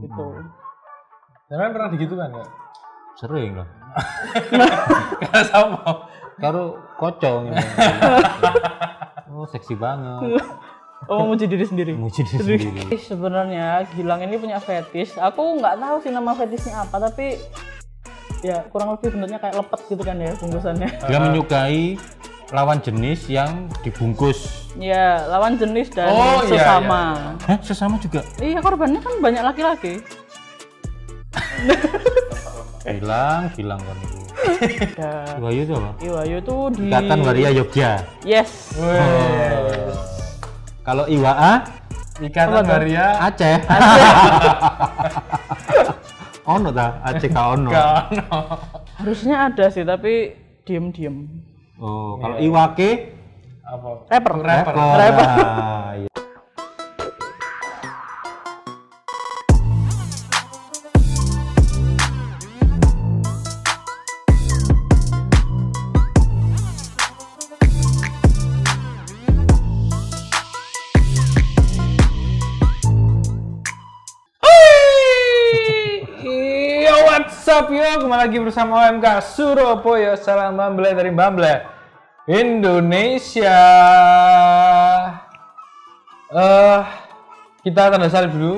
gitu. Jangan pernah digitukan ya? Sering lah. Karena sama. Karo kocong. Oh, seksi banget. Oh, muji diri sendiri. Muji diri sendiri. Sebenarnya Gilang ini punya fetish. Aku nggak tahu sih nama fetishnya apa, tapi ya kurang lebih bentuknya kayak lepet gitu kan ya bungkusannya. Dia menyukai lawan jenis yang dibungkus. Ya, lawan jenis dan Oh, iya, sesama. Hah, sesama juga? Iya, korbannya kan banyak laki-laki. Gilang kan itu. Ya. Iwayu itu apa? Iwayu itu di Ikatan Waria Yogya. Yes. Weh. Kalau Iwaa Ikatan Waria Aceh. Ono ta? Aceh ka ono. Kano. Harusnya ada sih, tapi diem-diem. Oh, kalau Iwake Apa? Rapper. Rapper. Nah, iya. Yo, what's up yo? Kembali lagi bersama OMK Surabaya. Salam Bamble dari Bamble Indonesia. Kita tanda salib dulu.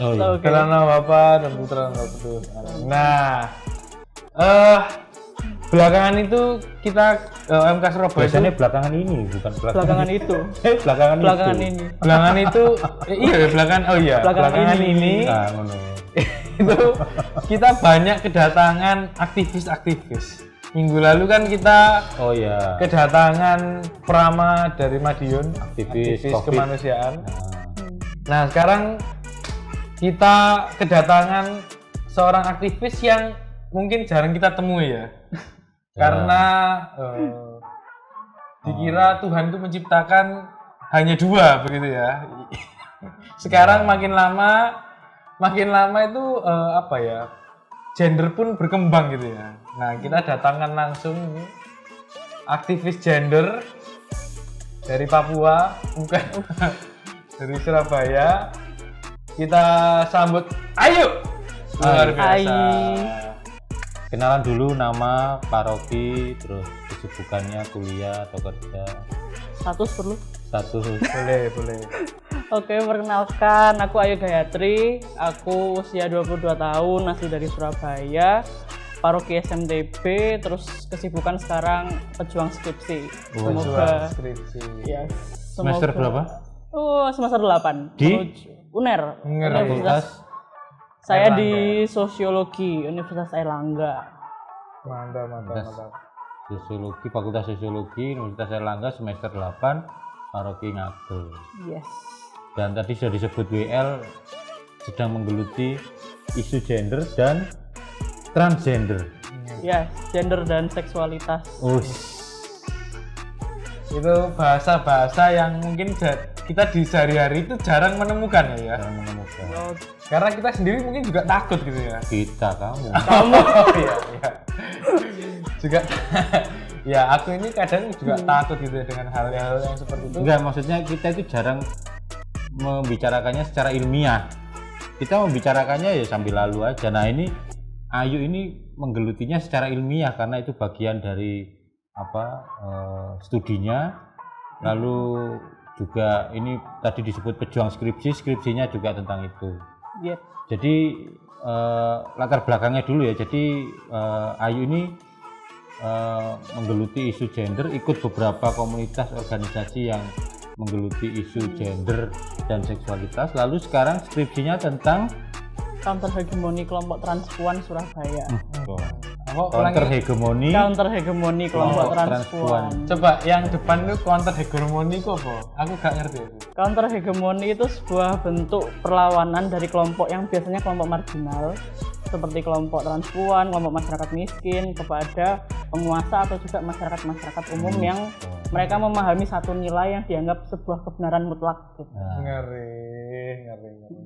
Oh iya. Oke. Dalam nama Bapa dan Putra dan Roh Kudus. Nah, belakangan itu kita OMK Surabaya Biasanya itu, belakangan ini, bukan Belakangan itu. belakangan Belakangan itu. ini. belakangan itu iya belakangan belakangan ini Ah, ngono. itu kita banyak kedatangan aktivis-aktivis. Minggu lalu kan kita Oh iya. kedatangan Prama dari Madiun, Aktivis COVID. kemanusiaan. Nah, Nah, sekarang kita kedatangan seorang aktivis yang mungkin jarang kita temui ya. Karena dikira Tuhan itu menciptakan hanya dua begitu ya. Sekarang makin lama itu apa ya? Gender pun berkembang gitu ya. Nah, kita datangkan langsung ini aktivis gender dari Papua, bukan dari Surabaya. Kita sambut Ayu. Luar biasa. Hai. kenalan dulu nama, paroki, terus kesibukannya kuliah atau kerja, Status perlu. status. Boleh. Oke, perkenalkan aku Ayu Gayatri. Aku usia 22 tahun, asli dari Surabaya. Paroki SMTB, terus kesibukan sekarang pejuang skripsi. Semoga Skripsi. ya. Semester berapa? Oh, semester 8. Di? UNER. Fakultas Saya Airlangga. di Sosiologi Universitas Airlangga. Mantap. Sosiologi, Fakultas Sosiologi Universitas Airlangga semester 8, paroki Ngagel. Yes. Dan tadi sudah disebut WL sedang menggeluti isu gender dan transgender. Ya, gender dan seksualitas. Itu bahasa-bahasa yang mungkin kita di sehari-hari itu jarang menemukan ya. Jarang menemukan. Oh, Karena kita sendiri mungkin juga takut gitu ya. Kita, kamu. Iya. Juga ya aku ini kadang juga takut gitu ya dengan hal-hal yang seperti itu. Enggak, maksudnya kita itu jarang membicarakannya secara ilmiah. Kita membicarakannya ya sambil lalu aja. Nah, ini Ayu ini menggelutinya secara ilmiah karena itu bagian dari studinya. Lalu juga ini tadi disebut pejuang skripsinya juga tentang itu. yeah. Jadi latar belakangnya dulu ya. Jadi Ayu ini menggeluti isu gender, ikut beberapa komunitas organisasi yang menggeluti isu gender dan seksualitas. Lalu sekarang skripsinya tentang Counter hegemoni kelompok transpuan Surabaya. counter hegemoni Counter hegemoni kelompok transpuan. Coba yang depan itu counter hegemoni itu apa? Aku gak ngerti itu. Counter hegemoni itu sebuah bentuk perlawanan dari kelompok yang biasanya kelompok marginal, seperti kelompok transpuan, kelompok masyarakat miskin, kepada penguasa atau juga masyarakat umum yang mereka memahami satu nilai yang dianggap sebuah kebenaran mutlak. Gitu. Ngeri.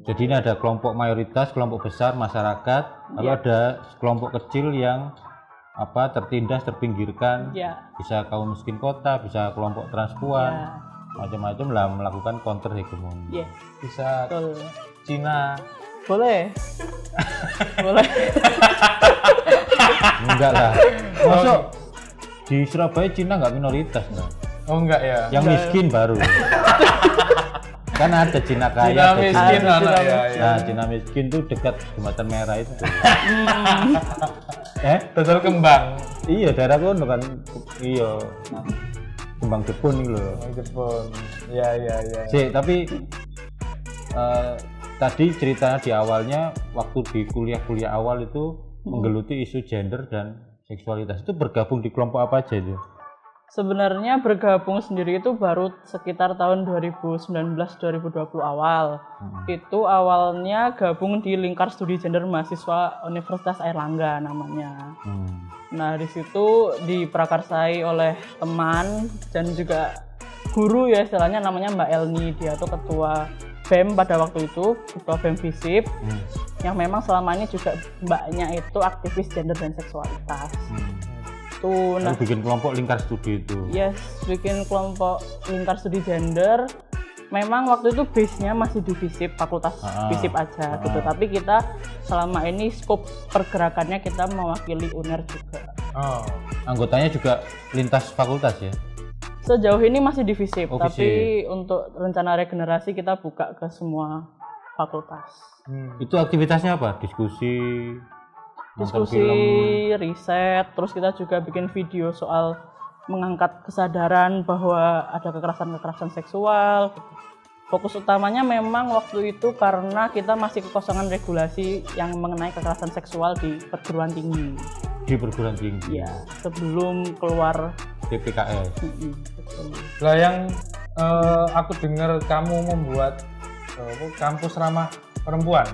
Jadi ini ada kelompok mayoritas, kelompok besar masyarakat, lalu ada kelompok kecil yang tertindas, terpinggirkan, bisa kaum miskin kota, bisa kelompok transpuan, macam-macam lah melakukan counter hegemoni. Bisa Betul. Cina, Boleh. Boleh. Enggak lah. Masuk di Surabaya Cina nggak minoritas kan? Oh enggak ya. Yang miskin baru. Kan ada Cina kaya, Cina ada miskin Cina. anak ya. Nah, Cina miskin tuh dekat Jembatan Merah itu. Dodol kembang. Iya, daerah kono kan. Iya. Kembang Jepun nih loh. Jepun. Ya. Sih, tapi tadi ceritanya di awalnya waktu di kuliah awal itu menggeluti isu gender dan seksualitas, itu bergabung di kelompok apa aja itu? Sebenarnya bergabung sendiri itu baru sekitar tahun 2019-2020 awal. Itu awalnya gabung di Lingkar Studi Gender Mahasiswa Universitas Airlangga namanya. Nah, di situ diprakarsai oleh teman dan juga guru ya istilahnya, namanya Mbak Elni. Dia tuh ketua BEM pada waktu itu, ketua BEM FISIP. Yang memang selama ini juga mbaknya itu aktivis gender dan seksualitas. Tuh, nah, bikin kelompok Lingkar Studi itu. Yes, bikin kelompok Lingkar Studi Gender. Memang waktu itu base-nya masih di FISIP, fakultas FISIP aja gitu. Tapi kita selama ini skop pergerakannya kita mewakili UNER juga. Anggotanya juga lintas fakultas ya? Sejauh ini masih di FISIP, tapi untuk rencana regenerasi kita buka ke semua fakultas. Itu aktivitasnya apa? Diskusi, riset, terus kita juga bikin video soal mengangkat kesadaran bahwa ada kekerasan seksual. Fokus utamanya memang waktu itu karena kita masih kekosongan regulasi yang mengenai kekerasan seksual di perguruan tinggi. Di perguruan tinggi? Ya, sebelum keluar PPKS. Lah yang aku dengar kamu membuat kampus ramah perempuan.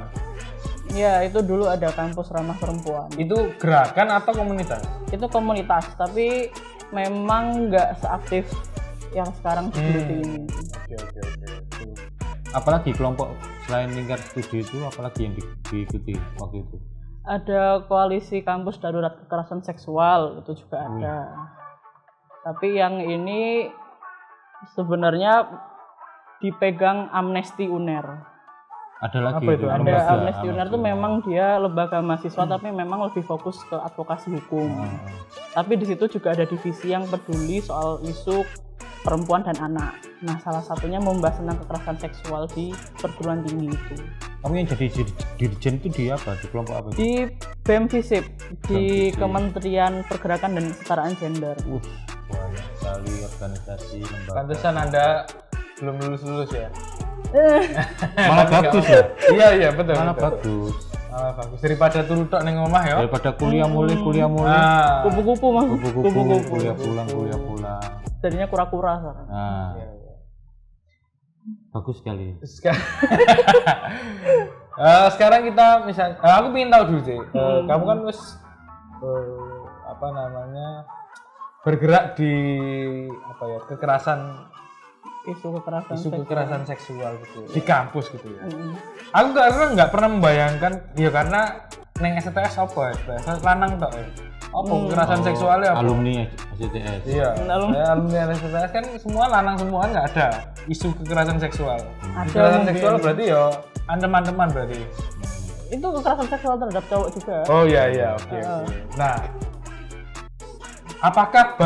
Ya, itu dulu ada kampus ramah perempuan. Itu gerakan atau komunitas? Itu komunitas, tapi memang nggak seaktif yang sekarang seperti ini. Oke. Apalagi kelompok selain Lingkar Studi itu, apalagi yang diikuti waktu itu? Ada koalisi kampus darurat kekerasan seksual, itu juga ada. Tapi yang ini sebenarnya dipegang Amnesty UNER. Ada lagi itu? Ada Amnesty UNER itu memang dia lembaga mahasiswa tapi memang lebih fokus ke advokasi hukum. Tapi di situ juga ada divisi yang peduli soal isu perempuan dan anak. Nah, salah satunya membahas tentang kekerasan seksual di perguruan tinggi itu. Kamu yang jadi dirjen itu di apa? Di kelompok apa? Di BEM FISIP, di Kementerian Pergerakan dan Kesetaraan Gender. Banyak sekali organisasi lembaga. Pantesan Anda belum lulus ya? Malah bagus ya? Iya betul. Malah bagus. Daripada turu tok ning omah ya. Daripada kuliah mulai. Kupu-kupu mas. Kupu-kupu kuliah pulang. Jadinya kura-kura sekarang. Bagus sekali. Sekarang kita misalnya, aku ingin tahu dulu sih. Kamu kan bergerak di isu kekerasan seksual gitu di kampus gitu ya. Aku nggak pernah membayangkan ya, karena neng STS apa STS lanang tok ya. Kekerasan seksualnya apa? Alumni STS. Iya. Alumni STS kan semua lanang semua, nggak ada isu kekerasan seksual. Kekerasan seksual berarti ya antem-anteman berarti. Itu kekerasan seksual terhadap cowok juga. Oh iya oke. Nah, apakah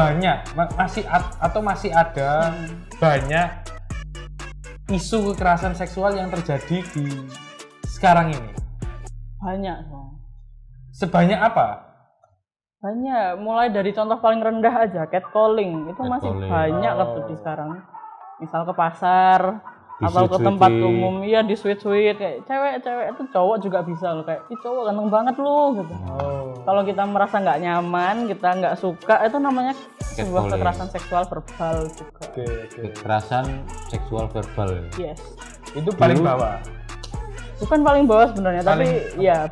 masih ada banyak isu kekerasan seksual yang terjadi di sekarang ini? Banyak. Sebanyak apa? Banyak, mulai dari contoh paling rendah aja, catcalling. Itu masih banyak terjadi sekarang. Misal ke pasar, atau ke tempat umum, iya di sweet-sweet, kayak cewek itu cowok juga bisa loh, kayak ih cowok ganteng banget lu gitu. Kalau kita merasa nggak nyaman, kita nggak suka, itu namanya sebuah kekerasan seksual verbal juga. Kekerasan seksual verbal. Yes. Itu paling bawah. Bukan paling bawah sebenarnya, tapi ya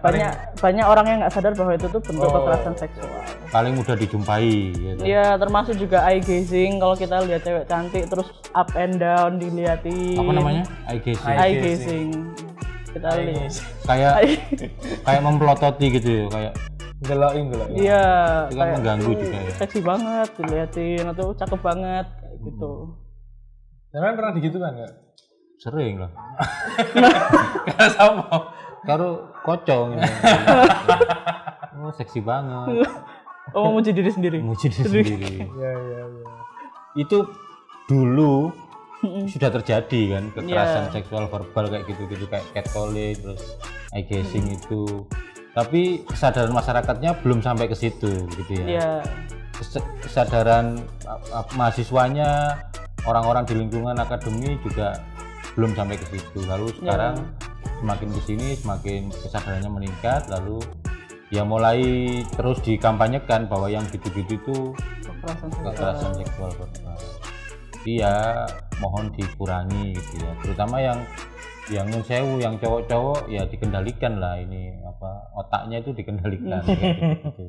banyak orang yang nggak sadar bahwa itu tuh bentuk kekerasan seksual. Paling mudah dijumpai. Iya, termasuk juga eye gazing. Kalau kita lihat cewek cantik terus up and down dilihatin. Apa namanya? Eye gazing. Eye gazing. Kita lihat. Kayak mempelototi gitu ya, kayak gelokin. Iya. Itu kan mengganggu juga ya. Seksi banget dilihatin atau cakep banget kayak gitu. Jangan pernah digitukan nggak? Sering lah. Karena sama. karo kocong gitu. Oh, seksi banget. Oh, memuji diri sendiri. Memuji diri sendiri. Iya. Itu dulu sudah terjadi kan kekerasan seksual verbal kayak gitu-gitu, kayak catcalling, terus eye gazing itu. Tapi kesadaran masyarakatnya belum sampai ke situ gitu ya. Iya. Kesadaran mahasiswanya, orang-orang di lingkungan akademi juga belum sampai ke situ. Lalu sekarang semakin kesini semakin kesadarannya meningkat, lalu ya mulai terus dikampanyekan bahwa yang gitu-gitu itu kekerasan seksual verbal. Iya, mohon dikurangi gitu ya, terutama yang nyun sewu, yang cowok-cowok ya dikendalikan lah, ini apa, otaknya itu dikendalikan gitu.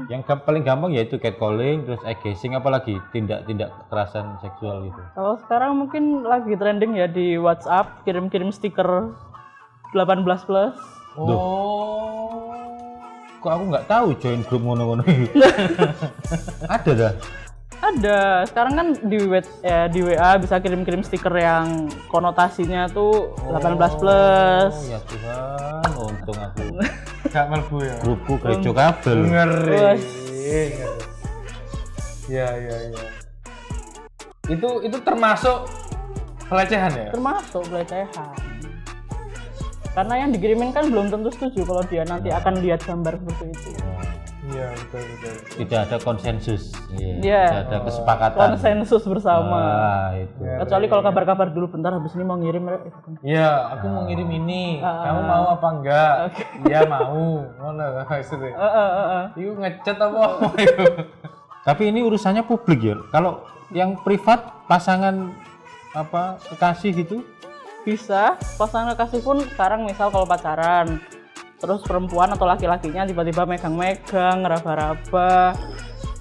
Yang paling gampang yaitu catcalling, terus eye gazing, apalagi tindak-tindak kekerasan seksual gitu. Kalau sekarang mungkin lagi trending ya di WhatsApp, kirim-kirim stiker 18+. Oh, kok aku nggak tahu join grup ngono-ngono. Ada dah. Ada, sekarang kan di WA bisa kirim-kirim stiker yang konotasinya tuh 18+. Oh ya Tuhan, untung aku Gak melbu ya. grupku gereja kabel. Ngeri. Ya. Itu termasuk pelecehan ya? Termasuk pelecehan. Karena yang dikirimin kan belum tentu setuju kalau dia nanti akan lihat gambar seperti itu. Iya, betul. Tidak ada konsensus, Iya. tidak ada kesepakatan. Konsensus bersama. Itu. Kecuali kalau kabar-kabar dulu, bentar habis ini mau ngirim. Iya, aku mau ngirim ini. Kamu mau apa enggak? Iya, mau. Ngono maksudnya. Itu ngechat apa itu? Tapi ini urusannya publik ya. Kalau yang privat, pasangan apa kekasih gitu Bisa, pasangan kekasih pun sekarang misal kalau pacaran, terus perempuan atau laki-lakinya tiba-tiba megang-megang, ngeraba-raba,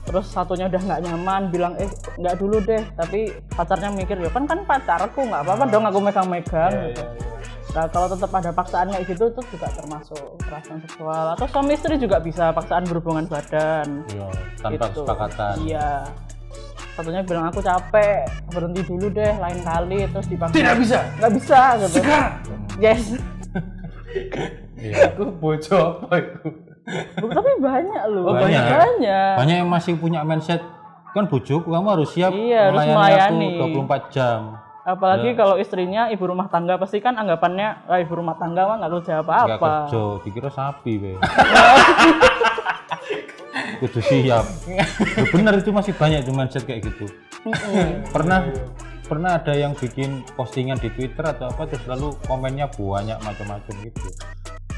terus satunya udah nggak nyaman, bilang nggak dulu deh, tapi pacarnya mikir ya kan pacarku, nggak apa-apa dong aku megang-megang gitu. Nah kalau tetap ada paksaan kayak gitu itu juga termasuk kekerasan seksual. Atau suami istri juga bisa paksaan berhubungan badan. Iya, tanpa gitu. kesepakatan. Iya. Satunya bilang aku capek, berhenti dulu deh lain kali, terus dipaksa. Tidak bisa. Nggak bisa gitu. Sekarang. Yes. Iya. Aku bojo apa itu? Tapi banyak loh. Banyak. Banyak Yang masih punya mindset kan bojoku, kamu harus siap Iya, harus melayani. aku 24 jam. Apalagi kalau istrinya ibu rumah tangga, pasti kan anggapannya ibu rumah tangga mah nggak kerja Nggak apa-apa. kerja, dikira sapi be. Kudu siap. Bener, itu masih banyak tuh mindset kayak gitu. Pernah ada yang bikin postingan di Twitter atau apa, terus lalu komennya banyak macam-macam gitu.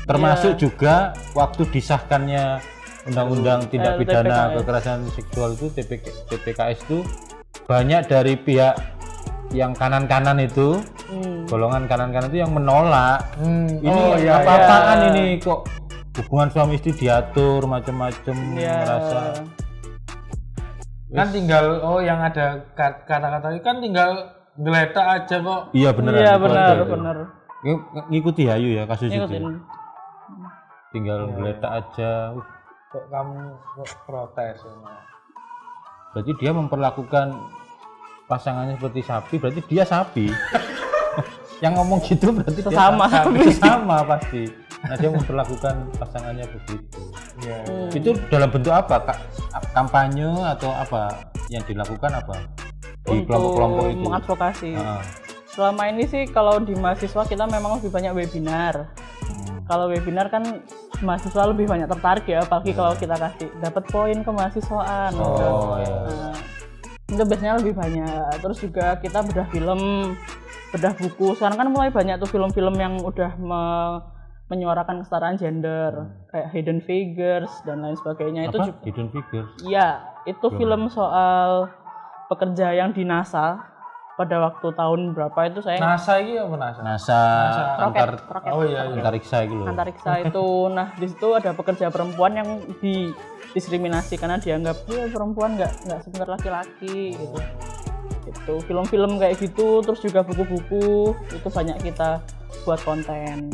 Termasuk juga waktu disahkannya Undang-Undang Tindak Pidana Kekerasan Seksual itu, TPKS itu, banyak dari pihak yang kanan-kanan itu, golongan kanan-kanan itu yang menolak. Ini apa-apaan ini, kok hubungan suami istri diatur macam-macam, merasa kan tinggal yang ada kata-kata itu kan tinggal geletak aja kok. iya beneran. Iya itu benar. Ngikuti Hayu ya kasus Ngikutin. itu, tinggal geletak aja. Kok kamu protes? Berarti dia memperlakukan pasangannya seperti sapi, berarti dia sapi. Yang ngomong gitu berarti Sesama dia sapi. sama pasti. Nah, dia memperlakukan pasangannya begitu. Iya. Itu dalam bentuk apa? Kampanye atau apa yang dilakukan apa? Di kelompok-kelompok itu. Mengadvokasi. Selama ini sih kalau di mahasiswa kita memang lebih banyak webinar. Kalau webinar kan mahasiswa lebih banyak tertarik ya, apalagi kalau kita kasih dapat poin kemahasiswaan. Itu biasanya lebih banyak. Terus juga kita bedah film, bedah buku. Sekarang kan mulai banyak tuh film-film yang udah menyuarakan kesetaraan gender, kayak Hidden Figures dan lain sebagainya. Apa? Itu juga Hidden Figures? iya, itu film soal pekerja yang di NASA pada waktu tahun berapa itu saya NASA ini apa NASA? NASA roket. Oh iya. antariksa gitu loh. Antariksa itu. Nah, di situ ada pekerja perempuan yang didiskriminasi karena dianggap perempuan nggak sebentar laki-laki gitu. Itu film-film kayak gitu, terus juga buku-buku itu banyak kita buat konten.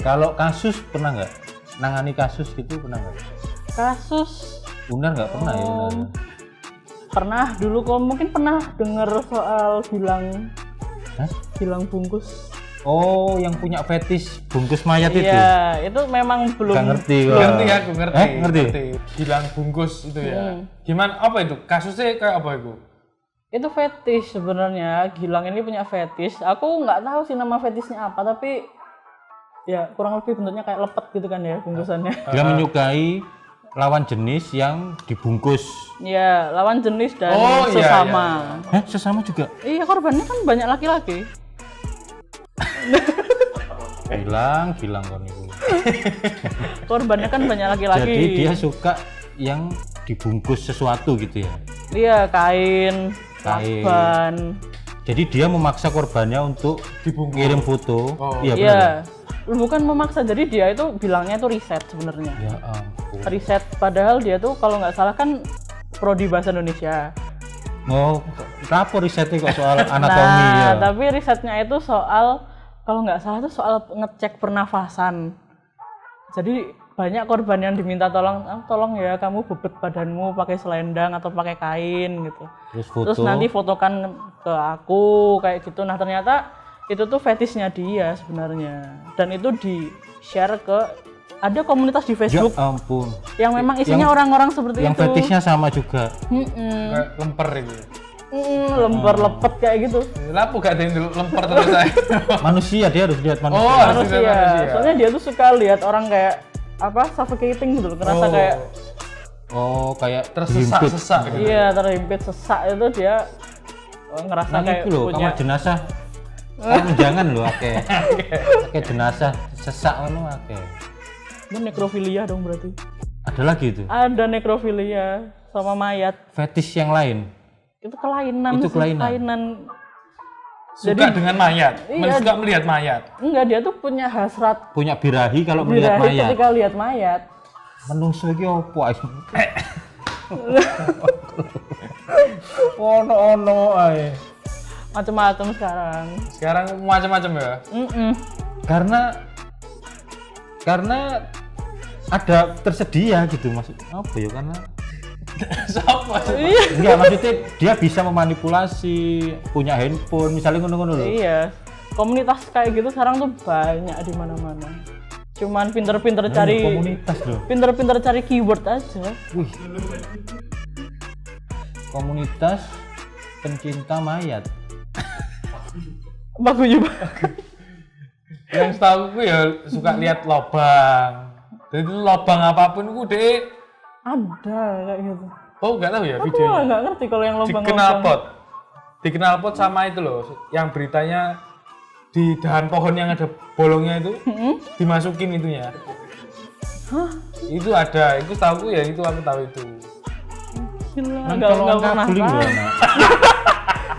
Kalau kasus pernah nggak? Nangani kasus gitu pernah nggak? Kasus Unar nggak pernah ya? Unar. pernah dulu, kok mungkin pernah dengar soal bilang bungkus. Oh, yang punya fetish bungkus mayat itu? Iya, itu memang belum. Gak ngerti kok. Ngerti aku ngerti. Ngerti? Gilang bungkus itu ya. Gimana apa itu? Kasusnya kayak apa itu? Itu fetish sebenarnya. Gilang ini punya fetish. Aku nggak tahu sih nama fetishnya apa, tapi ya kurang lebih bentuknya kayak lepet gitu kan ya bungkusannya. Dia menyukai lawan jenis yang dibungkus. Iya, lawan jenis dan iya, sesama. Hah, sesama juga? Iya, korbannya kan banyak laki-laki. Gilang kon itu. Korbannya kan banyak laki-laki. Jadi dia suka yang dibungkus sesuatu gitu ya? Iya, kain, lakban. Jadi dia memaksa korbannya untuk Dibungkus. ngirim foto. Iya, benar. Iya. Bukan memaksa, jadi dia itu bilangnya itu riset sebenarnya. Ya ampun. Riset, padahal dia tuh kalau nggak salah kan prodi bahasa Indonesia. Oh, apa risetnya kok soal anatomi Nah, ya? tapi risetnya itu soal kalau nggak salah itu soal ngecek pernafasan. Jadi banyak korban yang diminta tolong ya kamu bebet badanmu pakai selendang atau pakai kain gitu. Terus nanti fotokan ke aku kayak gitu. Nah ternyata itu tuh fetishnya dia sebenarnya. Dan itu di-share ke ada komunitas di Facebook. Ya ampun. Yang memang isinya orang-orang seperti yang itu. Yang fetishnya sama juga. Kayak lemper itu. Lemper lepet kayak gitu. Lapu gak ada yang lemper terus saya. Manusia, dia harus lihat manusia. Oh, manusia. Soalnya dia tuh suka lihat orang kayak apa suffocating gitu, ngerasa kayak kayak tersesat gitu. Iya, terhimpit sesak itu dia ngerasa kayak itu loh, punya kamar jenazah. Kamu jangan loh pakai jenazah sesak ngono akeh. Itu nekrofilia dong berarti. Ada lagi itu? Ada nekrofilia sama mayat. Fetish yang lain? Itu kelainan. Itu kelainan. Suka dengan mayat, suka melihat mayat. Enggak, dia tuh punya hasrat. Punya birahi kalau melihat mayat. Ketika lihat mayat. Menungso iki opo ae? Ono ae. Macam-macam sekarang. Sekarang macam-macam ya. Karena ada tersedia gitu maksud apa ya karena siapa sih? Enggak, maksudnya dia bisa memanipulasi, punya handphone misalnya ngono-ngono loh. Iya. Komunitas kayak gitu sekarang tuh banyak di mana-mana. Cuman pinter-pinter cari komunitas loh. Pinter-pinter cari keyword aja. Wih. Komunitas pencinta mayat. Bagus juga. Yang setahu gue ya suka lihat lobang. Jadi lobang apapun gue deh ada kayak gitu. Oh nggak tahu ya aku videonya. Aku nggak ngerti kalau yang lobang. Di knalpot sama itu loh, yang beritanya di dahan pohon yang ada bolongnya itu dimasukin itunya. Hah? Itu ada, itu tahu ya, itu aku tahu itu. Gila, nggak pernah tahu.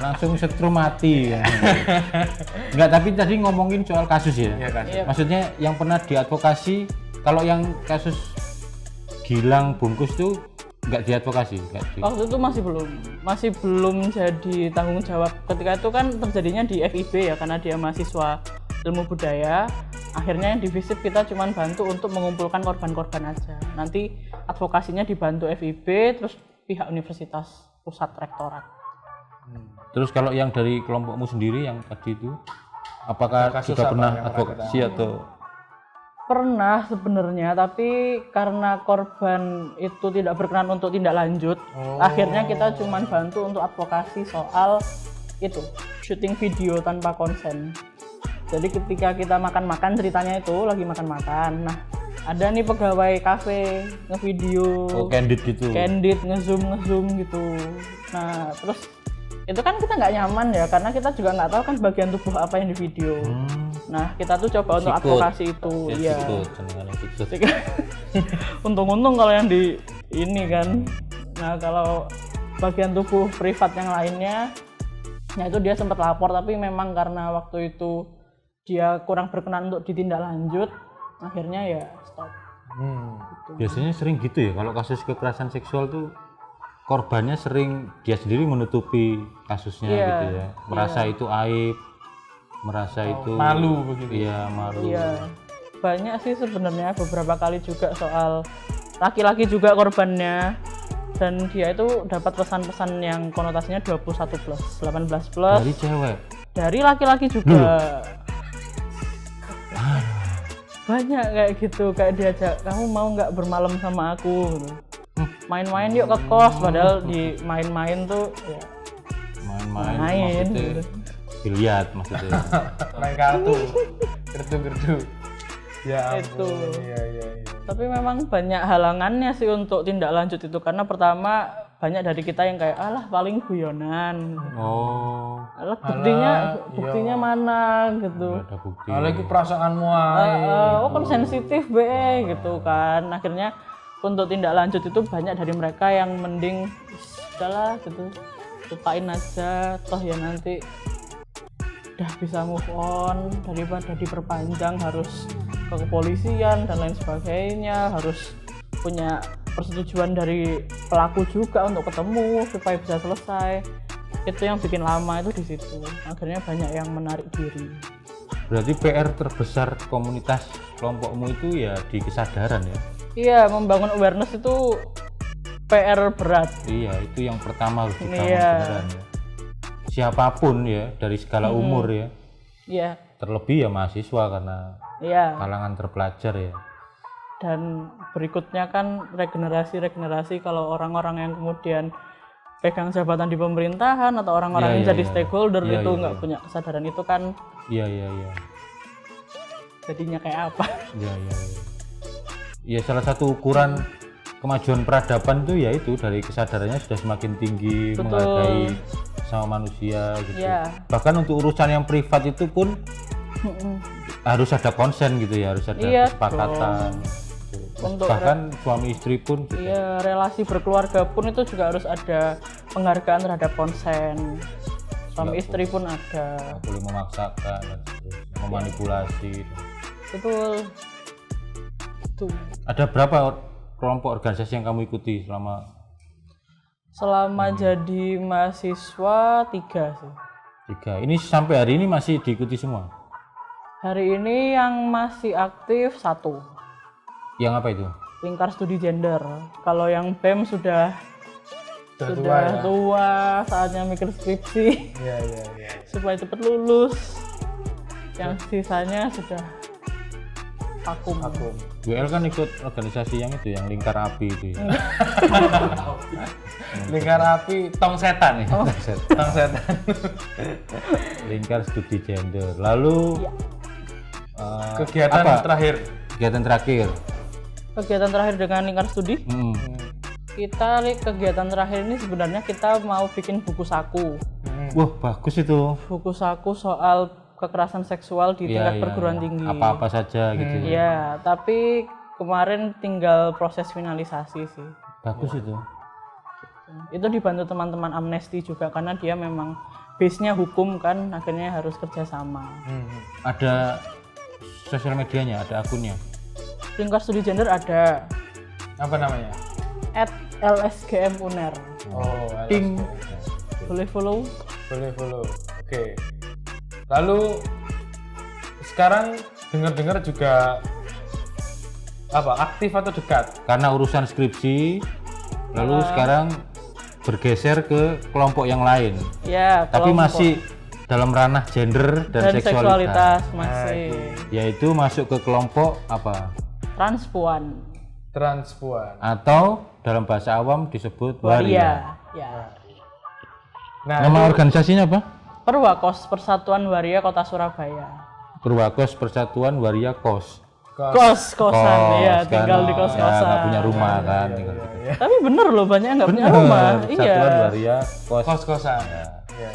Langsung setrum mati ya. Enggak, tapi tadi ngomongin soal kasus ya. Iya, kasus. Maksudnya yang pernah diadvokasi, kalau yang kasus Gilang bungkus tuh nggak diadvokasi? Waktu itu masih belum jadi tanggung jawab. Ketika itu kan terjadinya di FIB ya, karena dia mahasiswa ilmu budaya. Akhirnya yang di FISIP kita cuma bantu untuk mengumpulkan korban-korban aja. Nanti advokasinya dibantu FIB, terus pihak universitas pusat rektorat. Terus kalau yang dari kelompokmu sendiri yang tadi itu, apakah juga pernah advokasi atau? Pernah sebenarnya, tapi karena korban itu tidak berkenan untuk tindak lanjut, akhirnya kita cuma bantu untuk advokasi soal itu, syuting video tanpa konsen. Jadi ketika kita makan-makan, ceritanya itu lagi makan-makan. Nah, ada nih pegawai kafe ngevideo. Candid gitu. Candid, ngezoom gitu. Nah, terus itu kan kita nggak nyaman ya, karena kita juga nggak tahu kan bagian tubuh apa yang di video. Nah, kita tuh coba untuk advokasi itu. Iya. Untung-untung kalau yang di ini kan. Nah, kalau bagian tubuh privat yang lainnya, nah itu dia sempat lapor, tapi memang karena waktu itu dia kurang berkenan untuk ditindak lanjut, akhirnya ya stop. Gitu. Biasanya sering gitu ya, kalau kasus kekerasan seksual tuh korbannya sering dia sendiri menutupi kasusnya gitu ya, merasa itu aib, merasa itu malu begitu. Iya, malu. Iya, banyak sih sebenarnya, beberapa kali juga soal laki-laki juga korbannya, dan dia itu dapat pesan-pesan yang konotasinya 21+, 18+. Dari cewek? Dari laki-laki juga. banyak kayak gitu, kayak diajak kamu mau nggak bermalam sama aku gitu. Main-main yuk ke kos, padahal di main-main tuh ya Main-main main maksudnya gitu. biliar maksudnya. Main kartu, gerdu-gerdu. Ya Itu. ampun, iya. Tapi memang banyak halangannya sih untuk tindak lanjut itu, karena pertama banyak dari kita yang kayak alah paling guyonan. Oh, Alah Alah, buktinya iya. mana gitu. nggak ada bukti. Kalau itu perasaanmu aja. Oh kan sensitif be gitu kan. Akhirnya untuk tindak lanjut itu banyak dari mereka yang mending udahlah gitu, lupain aja, toh ya nanti udah bisa move on daripada diperpanjang harus ke kepolisian dan lain sebagainya, harus punya persetujuan dari pelaku juga untuk ketemu supaya bisa selesai. Itu yang bikin lama itu di situ. Akhirnya banyak yang menarik diri. Berarti PR terbesar komunitas kelompokmu itu ya di kesadaran ya? Iya, membangun awareness itu PR berat. Iya, itu yang pertama harus dibangun Iya. beneran ya. Siapapun ya, dari segala umur ya. Iya, Terlebih ya mahasiswa karena iya. kalangan terpelajar ya. Dan berikutnya kan regenerasi kalau orang-orang yang kemudian pegang jabatan di pemerintahan atau orang-orang yang Iya, jadi iya. stakeholder Iya, itu iya, nggak iya. punya kesadaran itu kan Iya. jadinya kayak apa? Iya. Ya salah satu ukuran kemajuan peradaban itu ya itu dari kesadarannya sudah semakin tinggi, Betul. menghargai sama manusia gitu. Iya. Bahkan untuk urusan yang privat itu pun harus ada konsen gitu ya, harus ada Iya, kesepakatan. Gitu. Untuk Bahkan suami istri pun gitu. Iya, relasi berkeluarga pun itu juga harus ada penghargaan terhadap konsen. Suami Nggak istri pun ada. nggak boleh memaksakan, dan seterusnya, memanipulasi. Betul. Itu. Ada berapa kelompok organisasi yang kamu ikuti Selama jadi mahasiswa 3 sih. 3? Ini sampai hari ini masih diikuti semua? Hari ini yang masih aktif 1, Yang apa itu? Lingkar Studi Gender. Kalau yang BEM sudah tua ya. tua, saatnya mikir skripsi Iya. supaya cepat lulus. Yang sisanya sudah vakum. WL kan ikut organisasi yang itu, yang Lingkar Api itu ya. Lingkar api tong setan ya. Oh. Tong setan. Lingkar Studi Gender. Lalu Iya. Kegiatan apa? terakhir. Kegiatan terakhir. Kegiatan terakhir dengan Lingkar Studi, Hmm. kegiatan terakhir ini sebenarnya kita mau bikin buku saku. Wah, bagus itu. Buku saku soal kekerasan seksual di tingkat Iya, perguruan iya. tinggi. Apa-apa saja gitu. ya. Iya, tapi kemarin tinggal proses finalisasi sih. Bagus itu. Itu dibantu teman-teman Amnesty juga karena dia memang base-nya hukum kan, akhirnya harus kerjasama. Ada sosial medianya, ada akunnya. Lingkar Studi Gender ada Apa namanya? @lsgmuner. Oh, Ding. LSD. Boleh follow? Boleh follow. Oke. Lalu sekarang dengar-dengar juga apa? Aktif atau dekat? Karena urusan skripsi, lalu sekarang bergeser ke kelompok yang lain. Ya, Tapi kelompok masih dalam ranah gender dan, dan seksualitas masih. Yaitu masuk ke kelompok apa? Transpuan. Transpuan. Atau dalam bahasa awam disebut waria. Ya. Nah, Nama organisasinya apa? Perwakos, Persatuan Waria Kota Surabaya. Purwakos Persatuan Waria KOS. Kos-kosan, ya, kan? tinggal di Ya, kos-kosan. nggak punya rumah kan. tinggal gitu. Tapi bener loh, banyak yang nggak punya rumah. Persatuan Iya. Waria KOS. kos-kosan. Ya, Iya.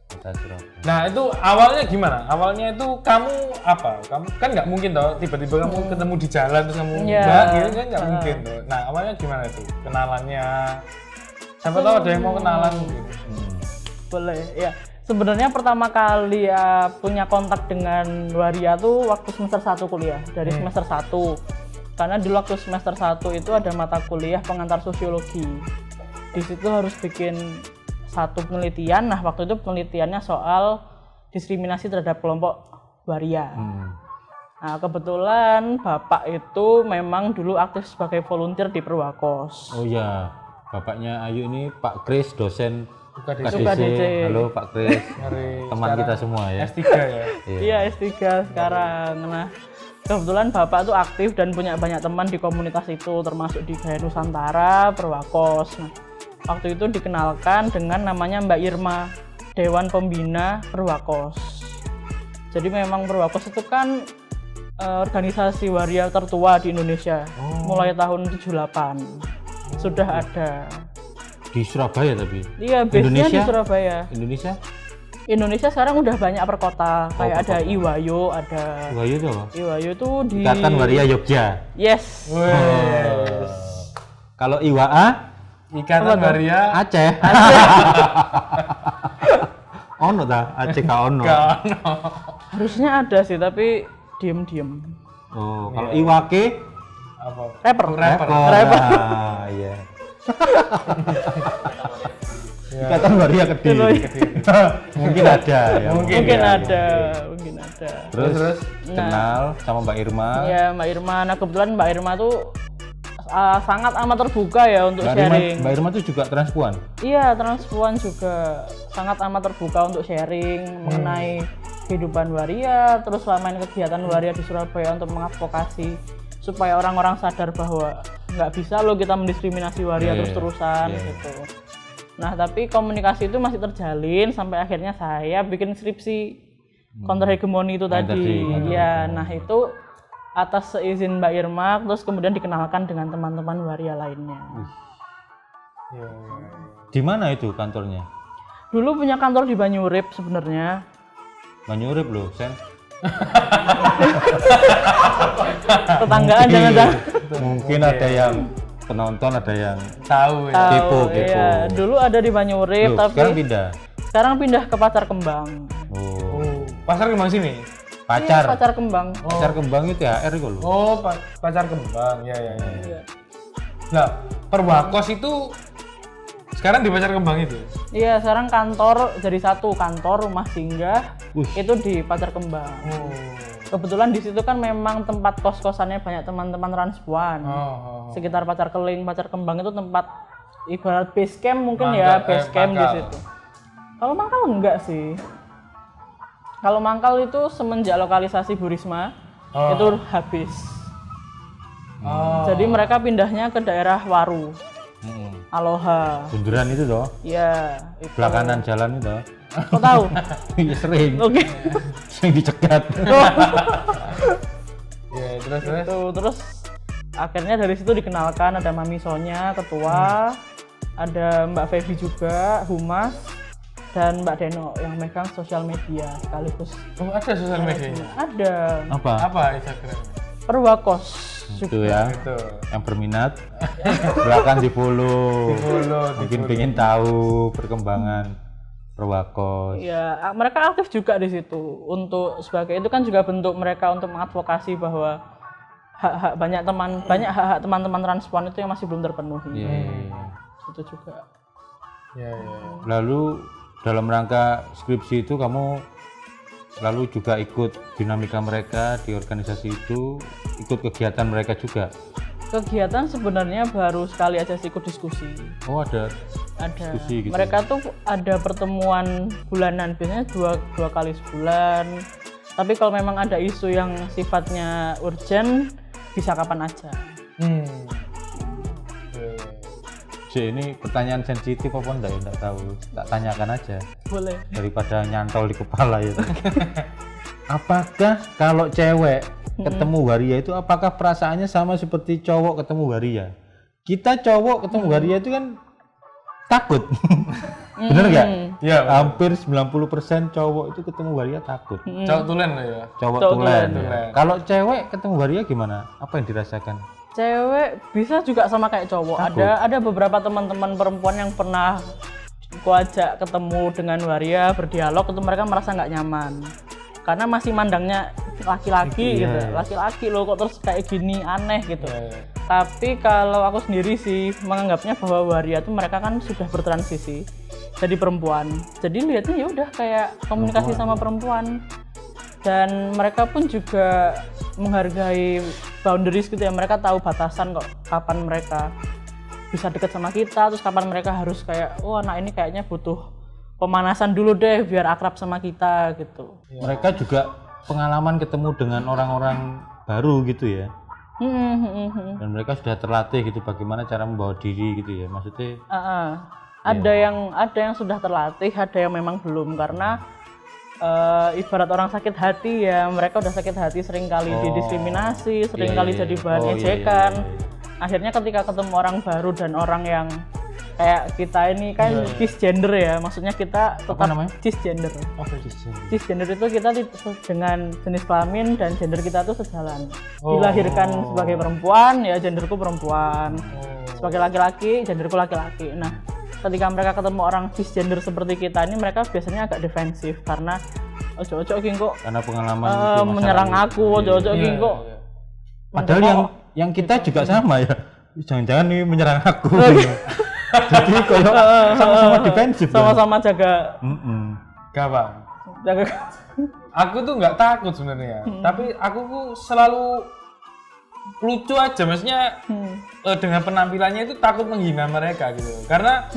Kota Surabaya. Nah, itu awalnya gimana? Awalnya itu kamu apa? Kamu kan nggak mungkin toh tiba-tiba kamu ketemu di jalan terus kamu Iya. mbak gitu kan nggak mungkin tuh. Nah, awalnya gimana itu? Kenalannya? Siapa tahu ada yang mau kenalan gitu. Boleh, ya. Sebenarnya pertama kali ya punya kontak dengan Waria tuh waktu semester 1 kuliah, dari semester 1. Karena dulu waktu semester 1 itu ada mata kuliah pengantar sosiologi. Di situ harus bikin satu penelitian. Nah, waktu itu penelitiannya soal diskriminasi terhadap kelompok Waria. Nah, kebetulan Bapak itu memang dulu aktif sebagai volunteer di Perwakos. Oh ya, bapaknya Ayu ini Pak Kris, dosen KDC. KDC. Halo Pak Kris, Hari teman kita semua ya. S3 ya. Iya, S3 sekarang. Nah, kebetulan bapak tuh aktif dan punya banyak teman di komunitas itu, termasuk di Gaya Nusantara, Perwakos. Nah, waktu itu dikenalkan dengan namanya Mbak Irma, Dewan Pembina Perwakos. Jadi memang Perwakos itu kan organisasi waria tertua di Indonesia, mulai tahun 78 sudah ada. Di Surabaya tapi? Iya, base-nya di Surabaya. Indonesia sekarang udah banyak per kota, kayak ada Iwayo, ada... Iwayo itu apa? Iwayo itu di... Ikatan Waria Yogya? Yes. Kalau IWA? Ikatan Waria Aceh. Ono ta? Aceh ka ono. Harusnya ada sih, tapi diem-diem. Oh, kalau IWAKE? Apa? Rapper. Iya. Ikatan Waria Kediri. Mungkin ada ya. Mungkin ada. Terus kenal sama Mbak Irma. Iya, Mbak Irma. Nah, kebetulan Mbak Irma tuh sangat amat terbuka ya untuk sharing. Mbak Irma tuh juga transpuan? Iya, transpuan juga. Sangat amat terbuka untuk sharing mengenai kehidupan waria, terus selama ini kegiatan waria di Surabaya untuk mengadvokasi supaya orang-orang sadar bahwa nggak bisa loh kita mendiskriminasi waria terus-terusan gitu. Nah, tapi komunikasi itu masih terjalin sampai akhirnya saya bikin skripsi counter hegemoni itu tadi. Ya, nah itu atas seizin Mbak Irma, terus kemudian dikenalkan dengan teman-teman waria lainnya. Di mana itu kantornya? Dulu punya kantor di Banyurip sebenarnya. Banyurip loh, Sen. Tetanggaan jangan-jangan. Mungkin ada yang penonton, ada yang tahu ya. Kepo. Iya. Dulu ada di Banyurip, tapi sekarang pindah ke Pasar Kembang. Oh. Pasar Kembang sini? Pacar. Iya, Pasar Kembang. Pasar Kembang itu THR itu loh. Oh, Pasar Kembang. Ya. Nah, Perwakos itu sekarang di Pasar Kembang itu? Iya, sekarang kantor jadi satu, kantor rumah singgah itu di Pasar Kembang. Kebetulan di situ kan memang tempat kos-kosannya banyak teman-teman transpuan. Sekitar Pasar Keling, Pasar Kembang itu tempat ibarat base camp mungkin base camp di situ. Kalau Mangkal enggak sih. Kalau Mangkal itu semenjak lokalisasi Bu Risma itu habis. Jadi mereka pindahnya ke daerah Waru. Aloha. Bundaran itu toh? Iya. Belah kanan jalan itu. Kok tahu? Iya sering. Oke. Sering dicegat. Ya, terus akhirnya dari situ dikenalkan ada Mami Sonya ketua, ada Mbak Febi juga humas, dan Mbak Deno yang megang sosial media sekaligus. Oh, ada sosial medianya? Ada. Apa Instagramnya? Perwakos. Itu ya. Itu. Yang berminat silakan di follow. Mungkin pengen tahu perkembangan Perwakos. Iya, mereka aktif juga di situ. Untuk sebagai itu kan juga bentuk mereka untuk mengadvokasi bahwa hak-hak banyak hak-hak teman-teman transpuan itu yang masih belum terpenuhi. Itu juga. Lalu dalam rangka skripsi itu kamu lalu juga ikut dinamika mereka di organisasi itu, ikut kegiatan mereka juga? Kegiatan sebenarnya baru sekali aja ikut diskusi. Oh, ada diskusi gitu. Mereka tuh ada pertemuan bulanan, biasanya dua kali sebulan. Tapi kalau memang ada isu yang sifatnya urgent, bisa kapan aja. Ini pertanyaan sensitif apa enggak ya? Enggak tahu. Tak tanyakan aja. Boleh. Daripada nyantol di kepala itu. Apakah kalau cewek ketemu waria itu apakah perasaannya sama seperti cowok ketemu waria? Kita cowok ketemu waria itu kan takut. Bener nggak? Ya. Hampir 90% cowok itu ketemu waria takut. Cowok tulen lah ya. Cowok tulen. Ya. Kalau cewek ketemu waria gimana? Apa yang dirasakan? Cewek bisa juga sama kayak cowok. Ada beberapa teman-teman perempuan yang pernah aku ajak ketemu dengan waria berdialog, itu mereka merasa nggak nyaman karena masih mandangnya laki-laki gitu. Laki-laki loh kok terus kayak gini, aneh gitu. Tapi kalau aku sendiri sih menganggapnya bahwa waria itu mereka kan sudah bertransisi jadi perempuan. Jadi lihatnya ya udah kayak komunikasi sama perempuan. Dan mereka pun juga menghargai boundaries gitu ya, mereka tahu batasan kok kapan mereka bisa dekat sama kita, terus kapan mereka harus kayak anak ini kayaknya butuh pemanasan dulu deh biar akrab sama kita gitu. Mereka juga pengalaman ketemu dengan orang-orang baru gitu ya. Dan mereka sudah terlatih gitu bagaimana cara membawa diri gitu ya, maksudnya. Ada yang sudah terlatih, ada yang memang belum, karena ibarat orang sakit hati ya, mereka udah sakit hati sering kali didiskriminasi, sering kali jadi bahan ejekan. Akhirnya ketika ketemu orang baru dan orang yang kayak kita ini kan cisgender ya, maksudnya kita tetap cisgender. Cisgender itu kita dengan jenis kelamin dan gender kita tuh sejalan. Dilahirkan sebagai perempuan ya genderku perempuan, sebagai laki-laki genderku laki-laki. Nah, ketika mereka ketemu orang cisgender seperti kita ini, mereka biasanya agak defensif karena ojo-ojo iki kok karena pengalaman menyerang aku, ojo-ojo iki kok. Padahal yang kita juga sama ya. Jangan-jangan ini menyerang aku. Jadi kalau sama-sama defensif, sama-sama jaga. Gak Bang. Jaga. Aku tuh nggak takut sebenarnya, tapi aku tuh selalu lucu aja, maksudnya dengan penampilannya itu takut menghina mereka gitu. Karena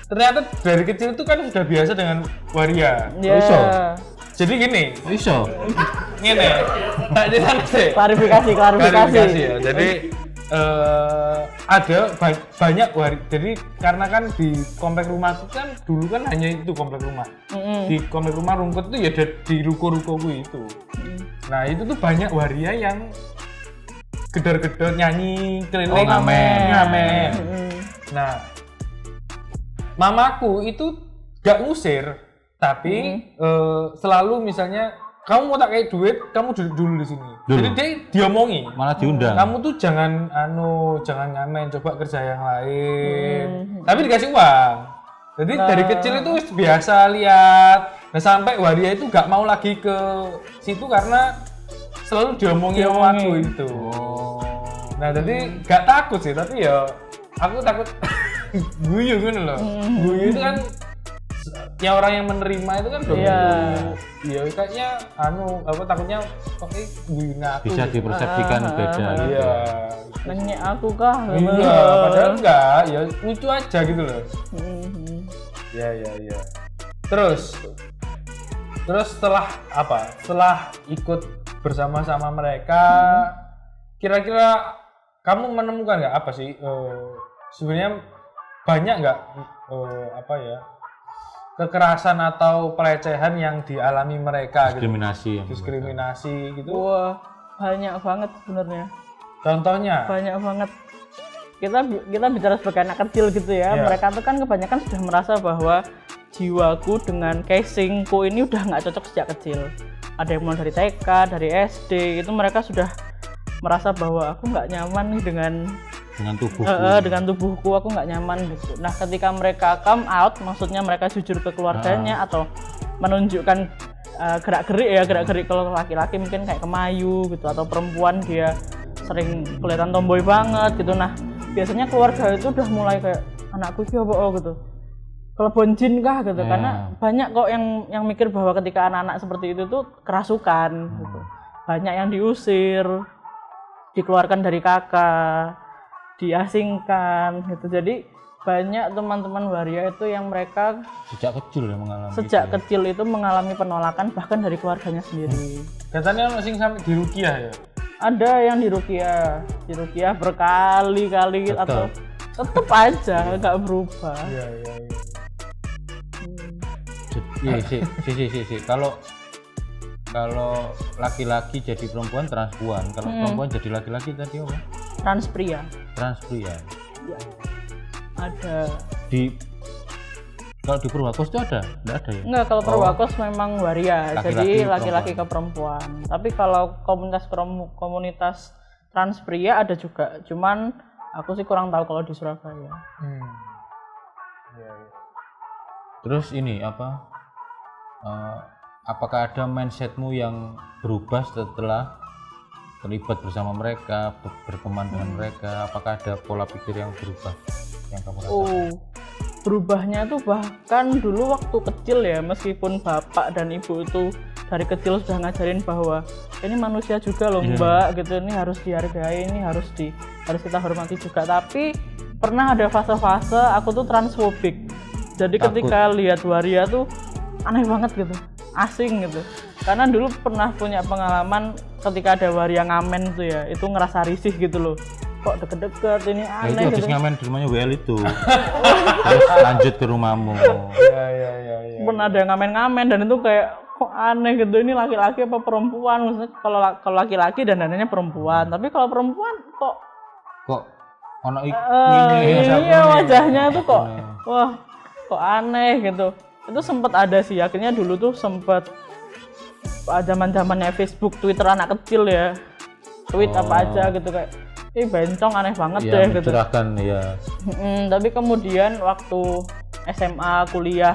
ternyata dari kecil itu kan sudah biasa dengan waria. Jadi gini. Gini. Tak sih. Klarifikasi ya. Jadi ada banyak jadi karena kan di komplek rumahku kan dulu kan hanya itu komplek rumah. Di komplek rumah Rungkut itu ya di ruko-rukoku itu. Nah itu tuh banyak waria yang gedor-gedor nyanyi keliling ngamen. Nah mamaku itu gak ngusir, tapi selalu misalnya kamu mau tak kayak duit, kamu duduk dulu di sini. Jadi dia diomongi, malah diundang. Kamu tuh jangan ngamen, coba kerja yang lain. Tapi dikasih uang. Jadi dari kecil itu biasa lihat. Nah sampai waria itu gak mau lagi ke situ karena selalu diomongi sama aku itu. Nah jadi gak takut sih, tapi ya aku takut guyu kan loh. Guyu itu kan ya orang yang menerima itu kan ya kayaknya takutnya kok guyunya aku bisa dipersepsikan beda. Iya. Nanya aku kah? Iya, padahal enggak, ya lucu aja gitu loh. Ya. Terus setelah apa? Setelah ikut bersama-sama mereka, kira-kira kamu menemukan nggak apa sih? Sebenarnya banyak nggak kekerasan atau pelecehan yang dialami mereka? Diskriminasi gitu. Wah, banyak banget sebenarnya. Contohnya? Banyak banget. Kita bicara sebagai anak kecil gitu ya. Mereka tuh kan kebanyakan sudah merasa bahwa jiwaku dengan casingku ini udah nggak cocok sejak kecil. Ada yang mulai dari TK, dari SD, itu mereka sudah merasa bahwa aku nggak nyaman nih dengan tubuhku, aku nggak nyaman gitu. Nah ketika mereka come out, maksudnya mereka jujur ke keluarganya atau menunjukkan gerak-gerik kalau laki-laki mungkin kayak kemayu gitu, atau perempuan dia sering kelihatan tomboy banget gitu. Nah biasanya keluarga itu udah mulai kayak anakku itu apa gitu, kelebon jin kah gitu. Karena banyak kok yang mikir bahwa ketika anak-anak seperti itu tuh kerasukan gitu. Banyak yang diusir, dikeluarkan dari kakak, diasingkan gitu. Jadi banyak teman-teman waria itu yang mereka sejak kecil itu mengalami penolakan bahkan dari keluarganya sendiri. Katanya masih sampai diruqyah ya? Ada yang diruqyah berkali-kali atau tetap aja nggak berubah. Iya. Kalau laki-laki jadi perempuan transpuan, kalau perempuan jadi laki-laki tadi apa? Transpria. Ya. Ada. Kalau di Purwakos itu ada? Nggak ada ya? Enggak, kalau Purwakos memang waria, jadi laki-laki ke perempuan. Tapi kalau komunitas transpria ada juga, cuman aku sih kurang tahu kalau di Surabaya. Terus ini apakah ada mindsetmu yang berubah setelah terlibat bersama mereka, berteman dengan mereka? Apakah ada pola pikir yang berubah yang kamu rasakan? Berubahnya tuh bahkan dulu waktu kecil ya, meskipun bapak dan ibu itu dari kecil sudah ngajarin bahwa ini manusia juga loh mbak gitu, ini harus dihargai, ini harus kita hormati juga. Tapi pernah ada fase-fase aku tuh transfobik. Jadi ketika lihat waria tuh aneh banget gitu, asing gitu. Karena dulu pernah punya pengalaman ketika ada waria ngamen tuh ya, itu ngerasa risih gitu loh. Kok deket-deket ini Nah, aneh itu habis gitu. ngamen di rumahnya WL itu. Terus lanjut ke rumahmu. Iya. Pernah ada yang ngamen-ngamen dan itu kayak kok aneh gitu, ini laki-laki apa perempuan, maksudnya kalau laki-laki dandanannya perempuan, tapi kalau perempuan kok ono iya wajahnya tuh kok wah kok aneh gitu. Itu sempat ada sih, akhirnya dulu tuh sempat zaman-zamannya Facebook, Twitter anak kecil ya, tweet apa aja gitu kayak bencong aneh banget ya, deh gitu. mencurahkan ya. Tapi kemudian waktu SMA kuliah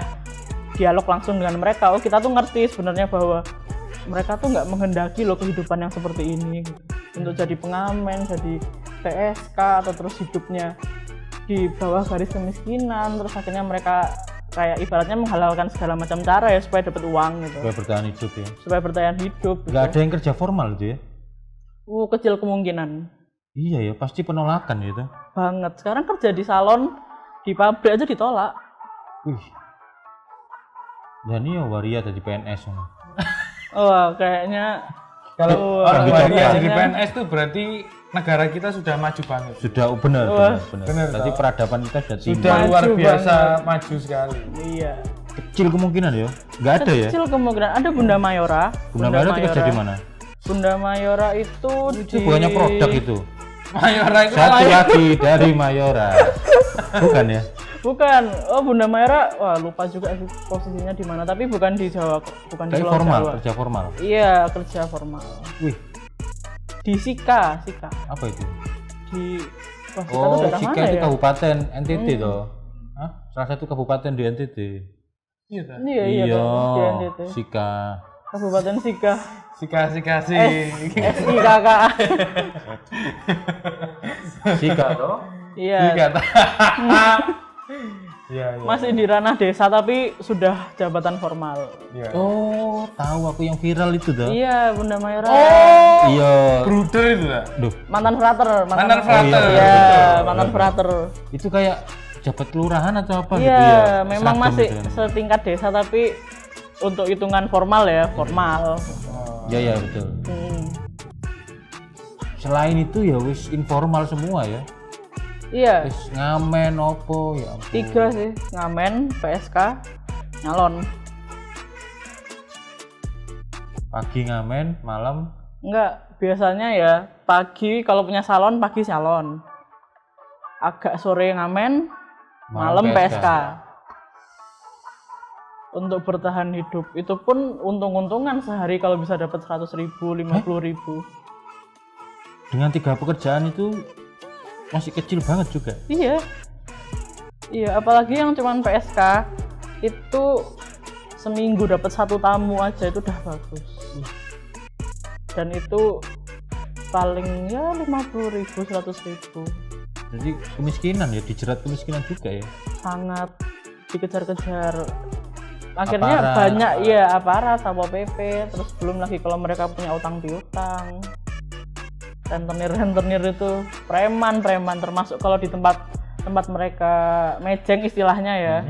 dialog langsung dengan mereka, kita tuh ngerti sebenarnya bahwa mereka tuh nggak menghendaki loh kehidupan yang seperti ini gitu. Untuk jadi pengamen, jadi PSK atau terus hidupnya di bawah garis kemiskinan, terus akhirnya mereka kayak ibaratnya menghalalkan segala macam cara ya supaya dapat uang gitu. Supaya bertahan hidup ya. Supaya bertahan hidup. Nggak ada yang kerja formal itu ya? Kecil kemungkinan. Iya ya, pasti penolakan gitu. Banget. Sekarang kerja di salon, di pabrik aja ditolak. Wih. Dan iya waria jadi PNS. Wah, kayaknya kalau orang waria jadi PNS tuh berarti negara kita sudah maju banget. Sudah benar. Berarti peradaban kita sudah luar biasa maju sekali. Iya. Kecil kemungkinan ya? Nggak ada ya? Kecil kemungkinan. Ada Bunda Mayora. Bunda Mayora itu kerja di mana? Bunda Mayora itu bukannya produk itu. Mayora itu satu lagi dari Mayora. Bukan ya? Bukan. Oh, Bunda Mayora, wah lupa juga sih posisinya di mana, tapi bukan di Jawa kok, bukan di Pulau formal, Jawa. Kerja formal. Iya, kerja formal. Wih. Di Sika. Apa itu? Di Sika itu ya? Kabupaten NTT toh. Hah? Salah satu kabupaten di NTT. Iya, di NTT. Sika. Kabupaten Sika. Sika. SIKK. Sika toh? Iya. Sika. Iya. Masih di ranah desa tapi sudah jabatan formal. Ya. Oh, tahu aku yang viral itu dah. Iya, Bunda Mayora. Oh, iya. Bruder itu dah. Duh. Mantan frater. Iya, mantan frater. Itu kayak jabat kelurahan atau apa gitu ya? Iya, memang masih gitu. setingkat desa tapi untuk hitungan formal ya, formal. Iya, betul. Selain itu ya wis informal semua ya. Iya. Wis ngamen opo ya ampun. 3 sih, ngamen, PSK, nyalon. Pagi ngamen, malam? Enggak, biasanya ya pagi kalau punya salon, pagi salon. Agak sore ngamen, malam PSK. Untuk bertahan hidup, itu pun untung-untungan sehari kalau bisa dapat 100.000, 50.000. Dengan 3 pekerjaan itu masih kecil banget juga. Iya, apalagi yang cuman PSK itu seminggu dapat 1 tamu aja itu udah bagus. Dan itu paling ya 50.000, 100.000. Jadi kemiskinan ya, dijerat kemiskinan juga ya. Sangat dikejar-kejar. Akhirnya banyak ya aparat, Satpol PP, terus belum lagi kalau mereka punya utang piutang. Rentenir itu preman termasuk kalau di tempat mereka mejeng istilahnya ya.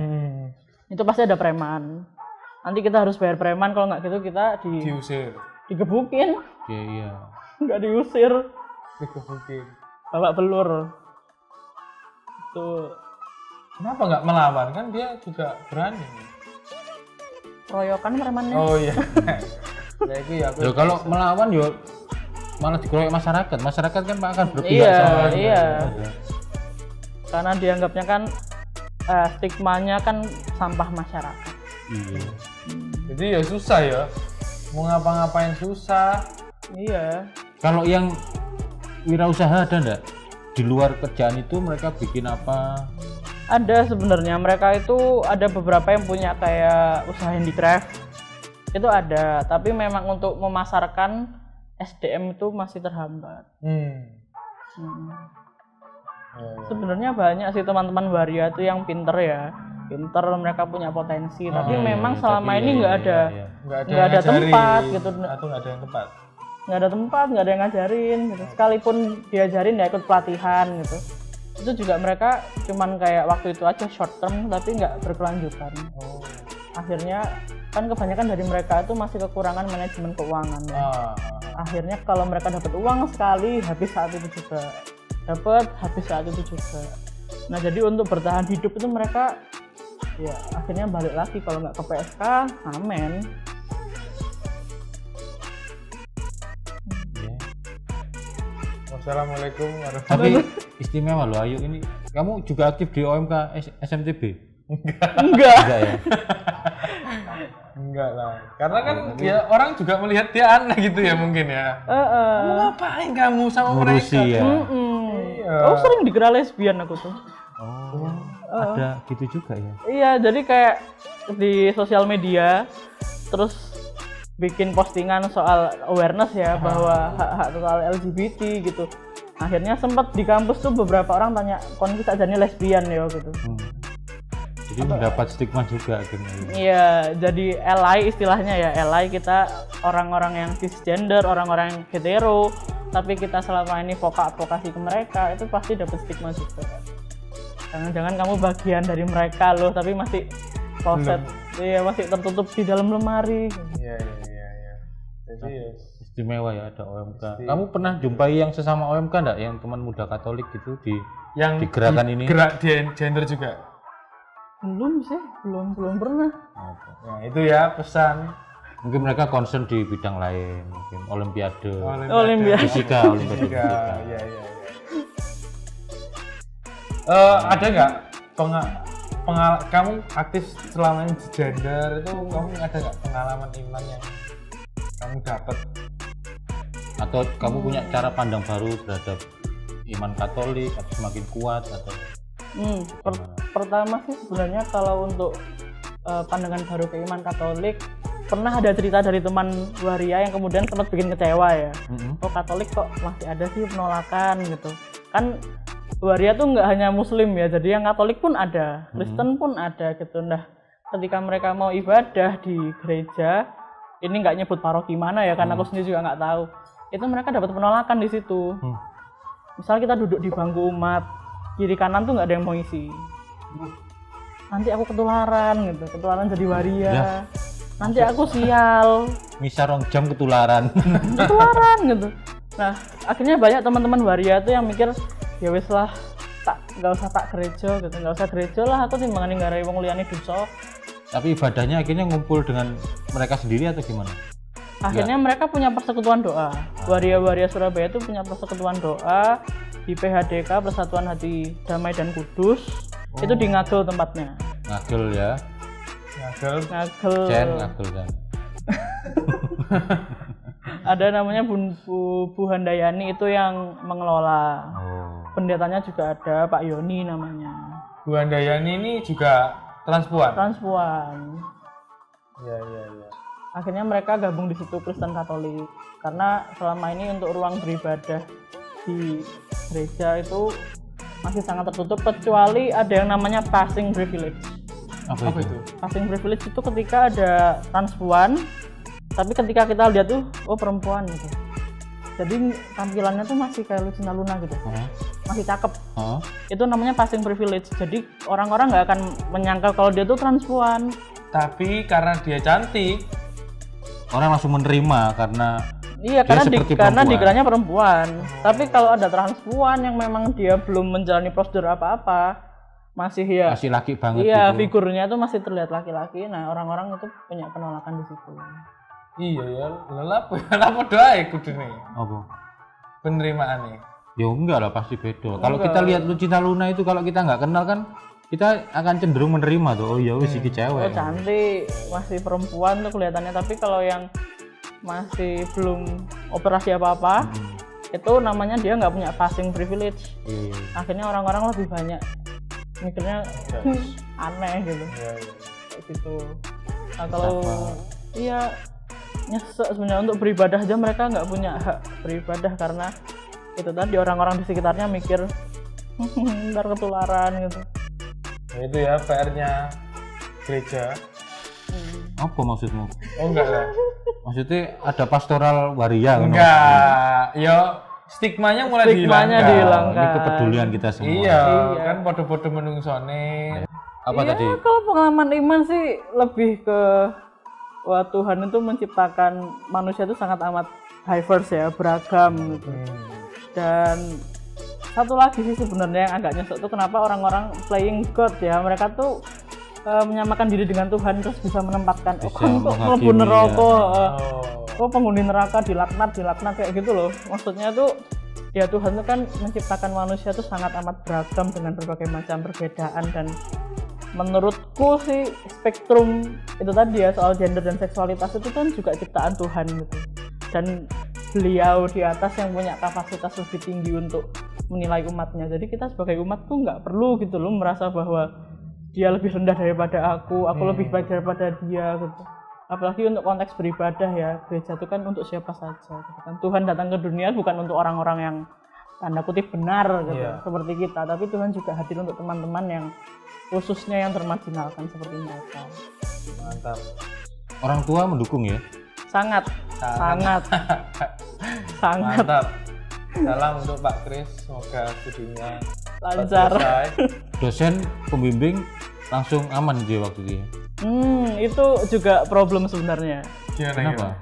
Itu pasti ada preman. Nanti kita harus bayar preman, kalau nggak gitu kita diusir. Digebukin. Iya. Nggak diusir. Digebukin. Babak belur. Itu. Kenapa nggak melawan? Kan dia juga berani. Royokan premannya. Oh iya. Ya kalau melawan yo malah dikeroyok masyarakat kan akan berpihak sama karena dianggapnya kan stigmanya kan sampah masyarakat. Iya. Jadi ya susah ya, mau ngapa-ngapain susah. Iya. Kalau yang wirausaha ada enggak di luar kerjaan itu, mereka bikin apa? Ada sebenarnya, mereka itu ada beberapa yang punya kayak usaha handicraft itu ada, tapi memang untuk memasarkan SDM itu masih terhambat. Sebenarnya banyak sih teman-teman waria itu yang pinter, mereka punya potensi, tapi memang selama ini nggak ada tempat gitu. Atau nggak ada yang tempat? Nggak ada tempat, nggak ada yang ngajarin gitu. Sekalipun diajarin ya ikut pelatihan gitu. Itu juga mereka cuman kayak waktu itu aja short term tapi nggak berkelanjutan. Akhirnya kan kebanyakan dari mereka itu masih kekurangan manajemen keuangan ya. akhirnya kalau mereka dapat uang sekali habis saat itu juga, dapat habis saat itu juga. Nah jadi untuk bertahan hidup itu mereka ya akhirnya balik lagi, kalau nggak ke PSK amen. Assalamualaikum warahmatullahi Tapi istimewa loh Ayu ini. Kamu juga aktif di OMK SMTB? Enggak ya? Enggak lah. Karena kan ya orang juga melihat dia aneh gitu ya mungkin ya. Kamu ngapain kamu sama Ngurusi mereka? ya. Iya. Oh sering dikira lesbian aku tuh. Oh, ada gitu juga ya? Iya, jadi kayak di sosial media terus bikin postingan soal awareness ya bahwa hak-hak soal LGBT gitu. Akhirnya sempat di kampus tuh beberapa orang tanya, kon kita jadi lesbian ya gitu. Jadi mendapat stigma juga akhirnya. Iya, jadi ally istilahnya ya, ally kita orang-orang yang cisgender, orang-orang yang hetero, tapi kita selama ini advokasi ke mereka, itu pasti dapat stigma juga. Jangan-jangan kamu bagian dari mereka loh, tapi masih closet, iya masih tertutup di dalam lemari. Iya. Jadi ya, Istimewa ya ada OMK. Kamu pernah jumpai yang sesama OMK enggak, yang teman muda Katolik gitu di gerakan ini? Gerak gender juga. Belum sih, belum pernah. Nah itu ya pesan. Mungkin mereka concern di bidang lain, mungkin olimpiade. Fisika. Olimpiade fisika. Iya. Ada nggak kamu aktif selama ini di gender itu, kamu ada nggak pengalaman iman yang kamu dapat? Atau kamu punya cara pandang baru terhadap iman Katolik atau semakin kuat atau? Pertama sih sebenarnya kalau untuk pandangan baru ke iman Katolik, pernah ada cerita dari teman waria yang kemudian sempat bikin kecewa ya. Oh Katolik kok masih ada sih penolakan gitu. Kan waria tuh nggak hanya Muslim ya, jadi yang Katolik pun ada, Kristen pun ada gitu. Nah ketika mereka mau ibadah di gereja, ini nggak nyebut paroki mana ya, karena aku sendiri juga nggak tahu. Itu mereka dapat penolakan di situ. Misal kita duduk di bangku umat, kiri kanan tuh nggak ada yang mau isi. Nanti aku ketularan gitu, ketularan jadi waria. Ya. Nanti aku sial. Misal 2 jam ketularan. Ketularan gitu. Nah, akhirnya banyak teman-teman waria tuh yang mikir, ya wis lah, nggak usah tak gereja gitu, nggak usah gereja lah, aku timbangan nggarai wong liyane dosa. Tapi ibadahnya akhirnya ngumpul dengan mereka sendiri atau gimana? Akhirnya mereka punya persekutuan doa. Waria-waria Surabaya itu punya persekutuan doa di PHDK, Persatuan Hati Damai dan Kudus. Itu di Ngagel tempatnya. Ngagel ya. Ngagel kan. Ada namanya Bu Handayani itu yang mengelola. Pendetanya juga ada Pak Yoni namanya. Bu Handayani ini juga transpuan. Iya. Akhirnya mereka gabung di situ, Kristen Katolik, karena selama ini untuk ruang beribadah di gereja itu masih sangat tertutup, kecuali ada yang namanya passing privilege. Apa itu? Passing privilege itu ketika ada transpuan, tapi ketika kita lihat tuh, oh perempuan gitu. Jadi tampilannya tuh masih kayak Lucina Luna gitu, masih cakep. Itu namanya passing privilege. Jadi orang-orang nggak akan menyangka kalau dia tuh transpuan. Tapi karena dia cantik, orang langsung menerima karena karena dikiranya perempuan. Tapi kalau ada transpuan yang memang dia belum menjalani prosedur apa-apa, masih laki banget. Iya, gitu. figurnya tuh masih terlihat laki-laki. Nah, orang-orang itu punya penolakan di situ. Iya ya, lapo doa kudune. Apa? Penerimaannya. Ya enggak lah, pasti beda. Kalau kita lihat Lucina Luna itu, kalau kita nggak kenal kan kita akan cenderung menerima tuh. Oh ya wis iki cewek. Oh cantik, masih perempuan tuh kelihatannya. Tapi kalau yang masih belum operasi apa-apa, itu namanya dia nggak punya passing privilege. Akhirnya orang-orang lebih banyak mikirnya aneh gitu. Kayak gitu. Nah kalau nyesek sebenarnya untuk beribadah aja mereka nggak punya hak beribadah, karena itu tadi orang-orang di sekitarnya mikir ntar ketularan gitu. Itu ya PR-nya gereja. Apa maksudmu? Oh enggak lah. Maksudnya ada pastoral waria? Enggak. Ya stigmanya mulai dihilangkan. Ini kepedulian kita semua. Iya. Kan podo-podo menungsone. Apa tadi? Kalau pengalaman iman sih lebih ke wah Tuhan itu menciptakan manusia itu sangat amat diverse ya, beragam gitu. Dan satu lagi sih sebenarnya yang agak nyesek tuh kenapa orang-orang playing God ya, mereka tuh menyamakan diri dengan Tuhan terus bisa menempatkan kamu kok mlebu neraka, penghuni neraka dilaknat kayak gitu loh. Maksudnya tuh ya Tuhan tuh kan menciptakan manusia tuh sangat amat beragam dengan berbagai macam perbedaan, dan menurutku sih spektrum itu tadi ya soal gender dan seksualitas itu kan juga ciptaan Tuhan gitu, dan beliau di atas yang punya kapasitas lebih tinggi untuk menilai umatnya. Jadi kita sebagai umat tuh nggak perlu gitu loh merasa bahwa dia lebih rendah daripada aku lebih baik daripada dia gitu. Apalagi untuk konteks beribadah ya, gereja itu kan untuk siapa saja gitu kan. Tuhan datang ke dunia bukan untuk orang-orang yang tanda kutip benar gitu, seperti kita, tapi Tuhan juga hadir untuk teman-teman yang khususnya yang termarginalkan seperti mereka. Mantap. Orang tua mendukung ya? Sangat. Mantap. Salam untuk Pak Kris, semoga studinya lancar. Dosen pembimbing langsung aman dia waktu itu ya? Itu juga problem sebenarnya. Kenapa?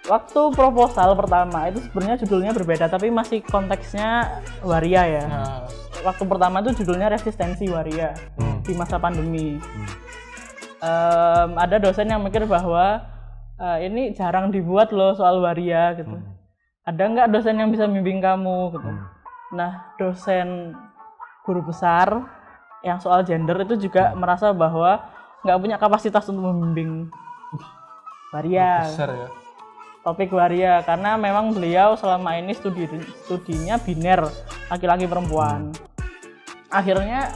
Waktu proposal pertama itu sebenarnya judulnya berbeda, tapi masih konteksnya waria ya. Waktu pertama itu judulnya resistensi waria di masa pandemi. Ada dosen yang mikir bahwa ini jarang dibuat loh soal waria gitu. Ada nggak dosen yang bisa membimbing kamu gitu. Nah, dosen guru besar yang soal gender itu juga merasa bahwa nggak punya kapasitas untuk membimbing waria. Besar ya. Topik waria, karena memang beliau selama ini studinya biner, laki-laki perempuan. Akhirnya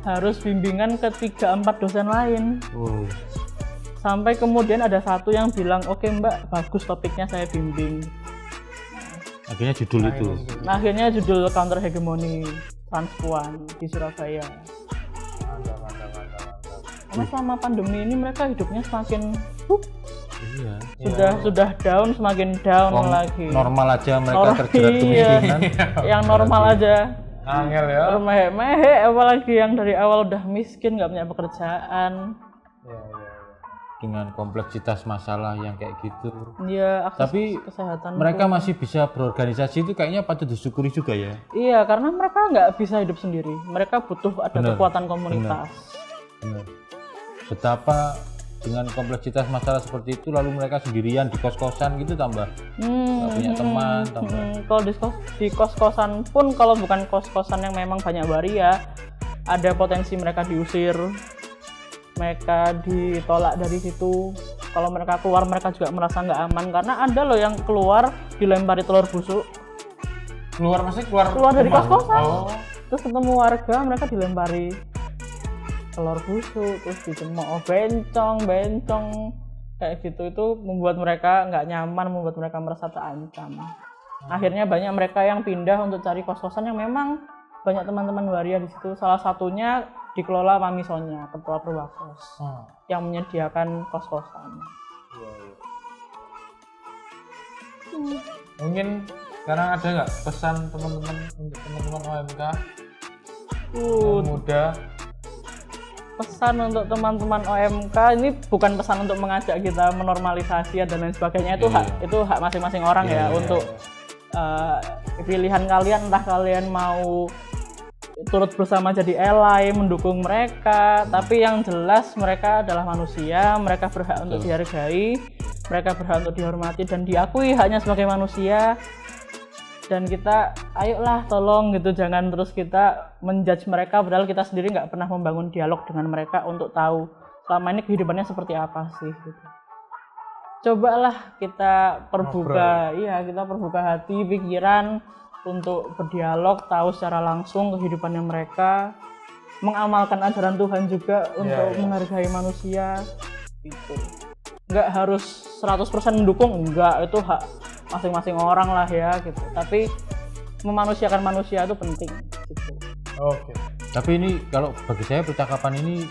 harus bimbingan ke 3-4 dosen lain. Sampai kemudian ada satu yang bilang, oke Mbak, bagus topiknya saya bimbing. Akhirnya judul itu. Nah, akhirnya judul counter hegemoni transpuan di Surabaya. Karena selama pandemi ini mereka hidupnya semakin sudah down, semakin down lagi. Normal aja mereka terjerat kemiskinan. Yang normal aja. Angel ya. Mehe, apalagi yang dari awal udah miskin, nggak punya pekerjaan. Dengan kompleksitas masalah yang kayak gitu. Iya, akses tapi kesehatan. Mereka masih bisa berorganisasi, itu kayaknya patut disyukuri juga ya. Iya, karena mereka nggak bisa hidup sendiri. Mereka butuh ada kekuatan komunitas. Benar. Betapa dengan kompleksitas masalah seperti itu, lalu mereka sendirian di kos-kosan gitu tambah nggak punya teman, kalau di kos-kosan pun, kalau bukan kos-kosan yang memang banyak waria, ada potensi mereka diusir, mereka ditolak dari situ. Kalau mereka keluar, mereka juga merasa nggak aman, karena ada loh yang keluar dilempari telur busuk. Keluar maksudnya keluar dari kos-kosan. Terus ketemu warga, mereka dilempari telur busuk, terus dicemooh bencong kayak gitu. Itu membuat mereka nggak nyaman, membuat mereka merasa terancam. Akhirnya banyak mereka yang pindah untuk cari kos-kosan yang memang banyak teman-teman waria di situ. Salah satunya dikelola Mami Sonya, ketua Perwakos, yang menyediakan kos-kosan. Mungkin sekarang ada nggak pesan teman-teman untuk teman-teman OMK muda? Pesan untuk teman-teman OMK ini bukan pesan untuk mengajak kita menormalisasi dan lain sebagainya. Itu hak masing-masing orang untuk pilihan kalian, entah kalian mau turut bersama jadi ally, mendukung mereka, tapi yang jelas mereka adalah manusia, mereka berhak untuk dihargai, mereka berhak untuk dihormati dan diakui haknya sebagai manusia. Dan kita, ayolah tolong gitu, jangan terus kita menjudge mereka padahal kita sendiri nggak pernah membangun dialog dengan mereka untuk tahu selama ini kehidupannya seperti apa sih gitu. Cobalah kita perbuka, kita perbuka hati, pikiran untuk berdialog, tahu secara langsung kehidupannya mereka, mengamalkan ajaran Tuhan juga untuk menghargai manusia itu. Nggak harus 100% mendukung, enggak, itu hak masing-masing orang lah ya gitu. Tapi memanusiakan manusia itu penting gitu. Oke. Tapi ini kalau bagi saya percakapan ini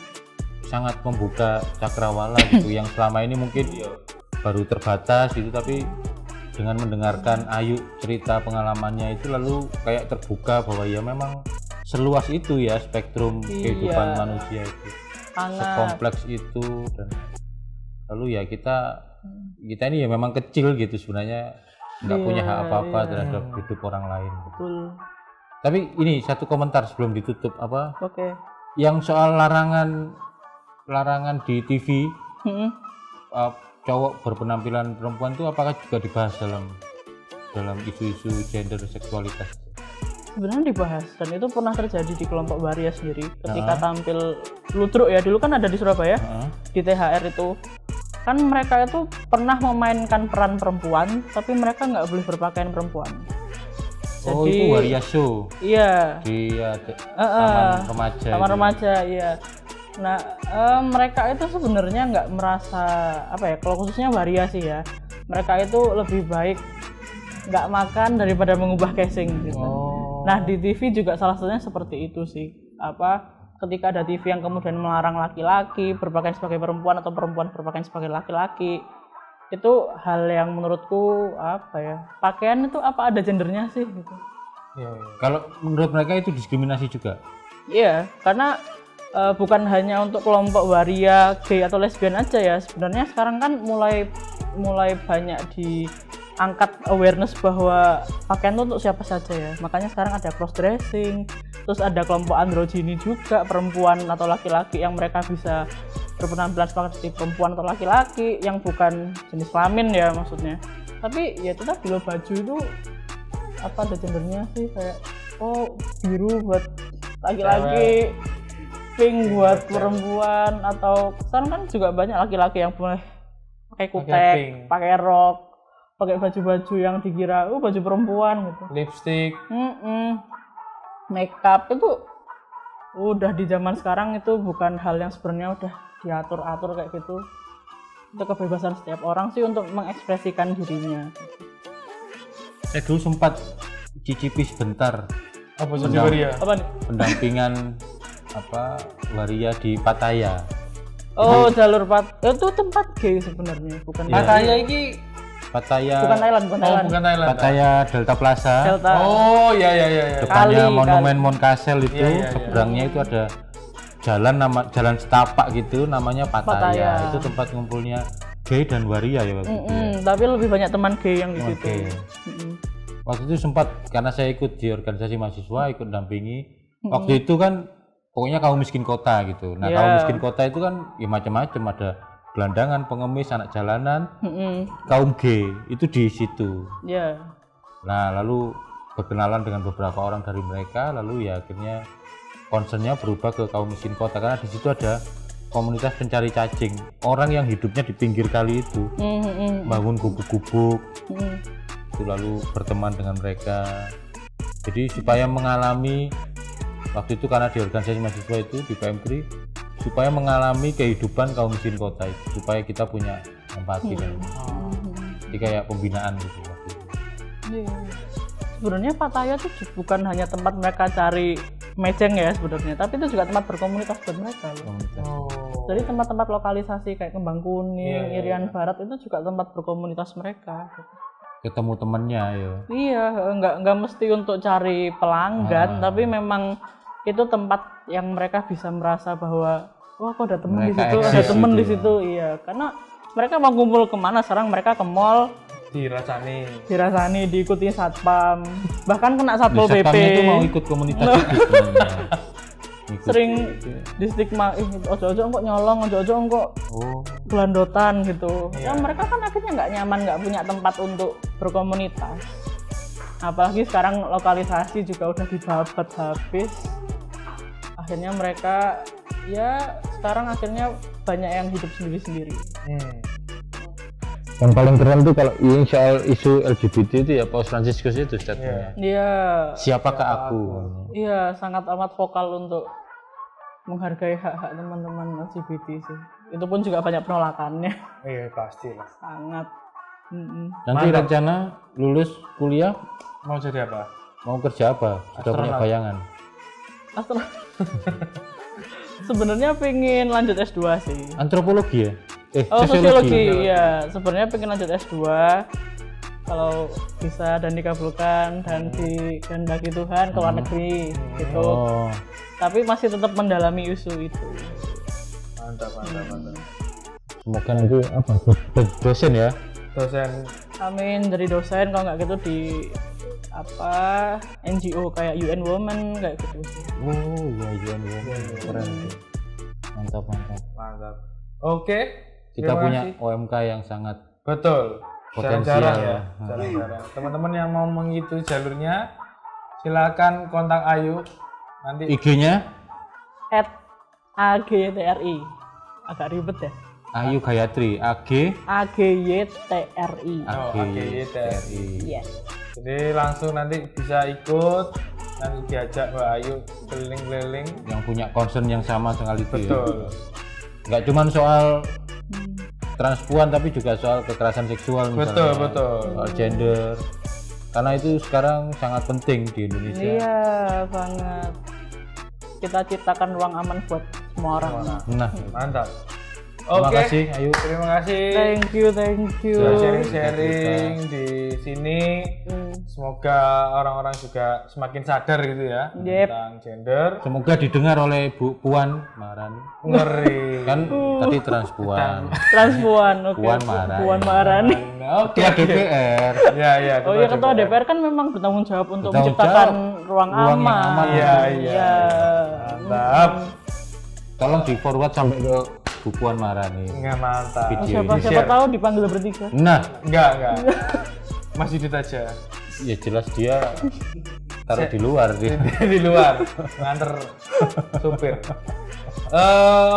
sangat membuka cakrawala gitu yang selama ini mungkin baru terbatas gitu, tapi dengan mendengarkan Ayu cerita pengalamannya itu lalu kayak terbuka bahwa ya memang seluas itu ya spektrum kehidupan manusia itu. Sekompleks itu, dan lalu ya kita ini ya memang kecil gitu sebenarnya nggak punya hak apa-apa terhadap hidup orang lain. Betul. Tapi ini satu komentar sebelum ditutup apa? Oke. Yang soal larangan di TV cowok berpenampilan perempuan itu apakah juga dibahas dalam isu-isu gender seksualitas? Sebenarnya dibahas dan itu pernah terjadi di kelompok waria sendiri ketika tampil ludruk ya, dulu kan ada di Surabaya di THR itu kan mereka itu pernah memainkan peran perempuan tapi mereka nggak boleh berpakaian perempuan. Oh, jadi, itu waria show. Iya. Di taman remaja. Taman remaja, iya. Nah, mereka itu sebenarnya nggak merasa apa ya, kalau khususnya waria sih ya, mereka itu lebih baik nggak makan daripada mengubah casing gitu. Nah, di TV juga salah satunya seperti itu sih. Ketika ada TV yang kemudian melarang laki-laki berpakaian sebagai perempuan atau perempuan berpakaian sebagai laki-laki, itu hal yang menurutku pakaian itu apa ada gendernya sih gitu. Kalau menurut mereka itu diskriminasi juga? Iya, karena bukan hanya untuk kelompok waria, gay atau lesbian aja ya. Sebenarnya sekarang kan mulai banyak diangkat awareness bahwa pakaian itu untuk siapa saja ya. Makanya sekarang ada cross dressing, terus ada kelompok androgyni juga, perempuan atau laki-laki yang mereka bisa berpenampilan seperti perempuan atau laki-laki yang bukan jenis kelamin ya maksudnya. Tapi ya itu tadi loh, baju itu apa ada gendernya sih, kayak biru buat laki-laki, pink buat perempuan, atau sekarang kan juga banyak laki-laki yang boleh pakai kutek, pakai rok, pakai baju-baju yang dikira baju perempuan gitu. Lipstick, makeup itu udah di zaman sekarang itu bukan hal yang sebenarnya udah diatur-atur kayak gitu. Itu kebebasan setiap orang sih untuk mengekspresikan dirinya. Saya dulu sempat cicipi sebentar waria. Apa nih? Pendampingan waria di Pattaya. Jalur itu tempat gay sebenarnya, bukan Pattaya ini Pattaya. Bukan Thailand. Bukan Thailand. Pattaya Delta Plaza. Oh, iya. Depannya Monumen Moncasel itu, seberangnya itu ada jalan setapak gitu namanya Pattaya. Itu tempat ngumpulnya gay dan waria ya waktu itu. Tapi lebih banyak teman gay yang di situ. Waktu itu sempat karena saya ikut di organisasi mahasiswa, ikut dampingi. Waktu itu kan pokoknya kaum miskin kota gitu. Nah, kaum miskin kota itu kan ya macam-macam, ada gelandangan, pengemis, anak jalanan, kaum gay itu di situ. Nah, lalu berkenalan dengan beberapa orang dari mereka, lalu ya akhirnya concernnya berubah ke kaum miskin kota karena di situ ada komunitas pencari cacing, orang yang hidupnya di pinggir kali itu, bangun gubuk-gubuk, itu lalu berteman dengan mereka. Jadi supaya mengalami waktu itu karena di organisasi mahasiswa itu di PMKRI, supaya mengalami kehidupan kaum miskin kota itu, supaya kita punya empati kan. Jadi kayak pembinaan gitu waktu itu. Sebenarnya Pattaya itu bukan hanya tempat mereka cari mejeng ya sebenarnya, tapi itu juga tempat berkomunitas buat mereka. Jadi tempat-tempat lokalisasi kayak Kembang Kuning, Irian Barat itu juga tempat berkomunitas mereka. Ketemu temennya ya. Iya, nggak mesti untuk cari pelanggan, tapi memang itu tempat yang mereka bisa merasa bahwa kok ada temen di situ, ada temen di situ. Iya, karena mereka mau kumpul kemana sekarang, mereka ke mall, dirasani, diikuti satpam, bahkan kena satpol PP. Satpamnya itu mau ikut komunitas itu sebenarnya. Sering di stigma, ojo-ojo kok nyolong, ojo-ojo kok gelandotan gitu. Ya mereka kan akhirnya nggak nyaman, nggak punya tempat untuk berkomunitas. Apalagi sekarang lokalisasi juga udah dibabat habis. Akhirnya mereka sekarang akhirnya banyak yang hidup sendiri-sendiri. Yang paling keren tuh kalau soal isu LGBT itu ya Paus Fransiskus itu statementnya. Siapakah aku? Iya, sangat amat vokal untuk menghargai hak-hak teman-teman LGBT sih. Itu pun juga banyak penolakannya. Iya, pastilah. Sangat. Nanti rencana lulus kuliah mau jadi apa? Mau kerja apa? Sudah punya bayangan? Sebenarnya pengen lanjut S2 sih. Antropologi ya? Sosiologi ya. Sebenarnya pengen lanjut S2 kalau bisa dan dikabulkan dan dikehendaki Tuhan ke luar negeri gitu. Tapi masih tetap mendalami isu itu. Mantap. Semoga nanti dosen ya? Dosen Amin, dari dosen, kalau nggak gitu di apa NGO kayak UN Women kayak gitu sih. Oh iya, UN Women keren tuh. Mantap. Oke, Kita terima punya kasih. OMK yang sangat Betul. Potensial. Jarang-jarang ya. Jarang-jarang. Teman-teman yang mau mengikuti jalurnya, silakan kontak Ayu. Nanti IG-nya @AGYTRI. Agak ribet ya. Ayu Gayatri, AGYTRI. AGYTRI. Yes. Jadi langsung nanti bisa ikut, nanti diajak Mbak Ayu keliling-keliling. yang punya concern yang sama dengan itu. Betul. Nggak cuma soal transpuan tapi juga soal kekerasan seksual misalnya. Betul. Soal gender. Karena itu sekarang sangat penting di Indonesia. Iya, banget. Kita ciptakan ruang aman buat semua orang. Nah, Mantap. terima Oke. kasih Ayu. Terima kasih. Thank you. Sudah sharing-sharing di sini. Hmm. Semoga orang-orang juga semakin sadar gitu ya Yep. tentang gender. Semoga didengar oleh Bu Puan Maharani. Ngeri. Kan tadi transpuan. Transpuan, oke. Puan Maharani. Puan Maharani. Oke. Ketua DPR. Ya. Oh iya, ketua DPR kan memang bertanggung jawab untuk Bertanggung menciptakan jawab. ruang Ruang yang aman. aman. Iya. Mantap. Tolong di forward sampai ke Bu Puan Maharani. Nggak mantap. Video Siapa Di-share. tahu dipanggil bertiga. Nah, Enggak. Masih aja. ya jelas dia taruh di luar dia. Di luar nganter supir.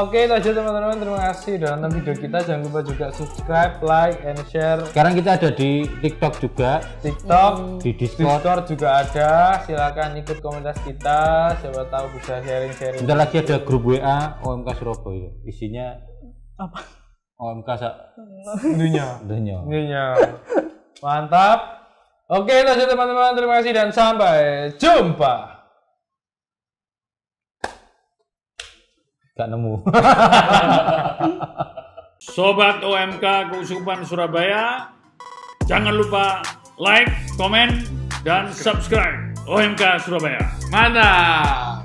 Oke, itu aja teman-teman. Terima kasih udah nonton video kita. Jangan lupa juga subscribe, like, and share. Sekarang kita ada di TikTok juga, TikTok, di Discord. Discord juga ada. Silakan ikut komunitas kita. Siapa tahu bisa sharing-sharing. Bentar lagi ada grup WA OMK Surabaya. Isinya Apa? OMK Dunia. dunia. Mantap. Oke, itu aja teman-teman. Terima kasih dan sampai jumpa. Gak nemu. Sobat OMK Keuskupan Surabaya, jangan lupa like, komen, dan subscribe OMK Surabaya. Mantap.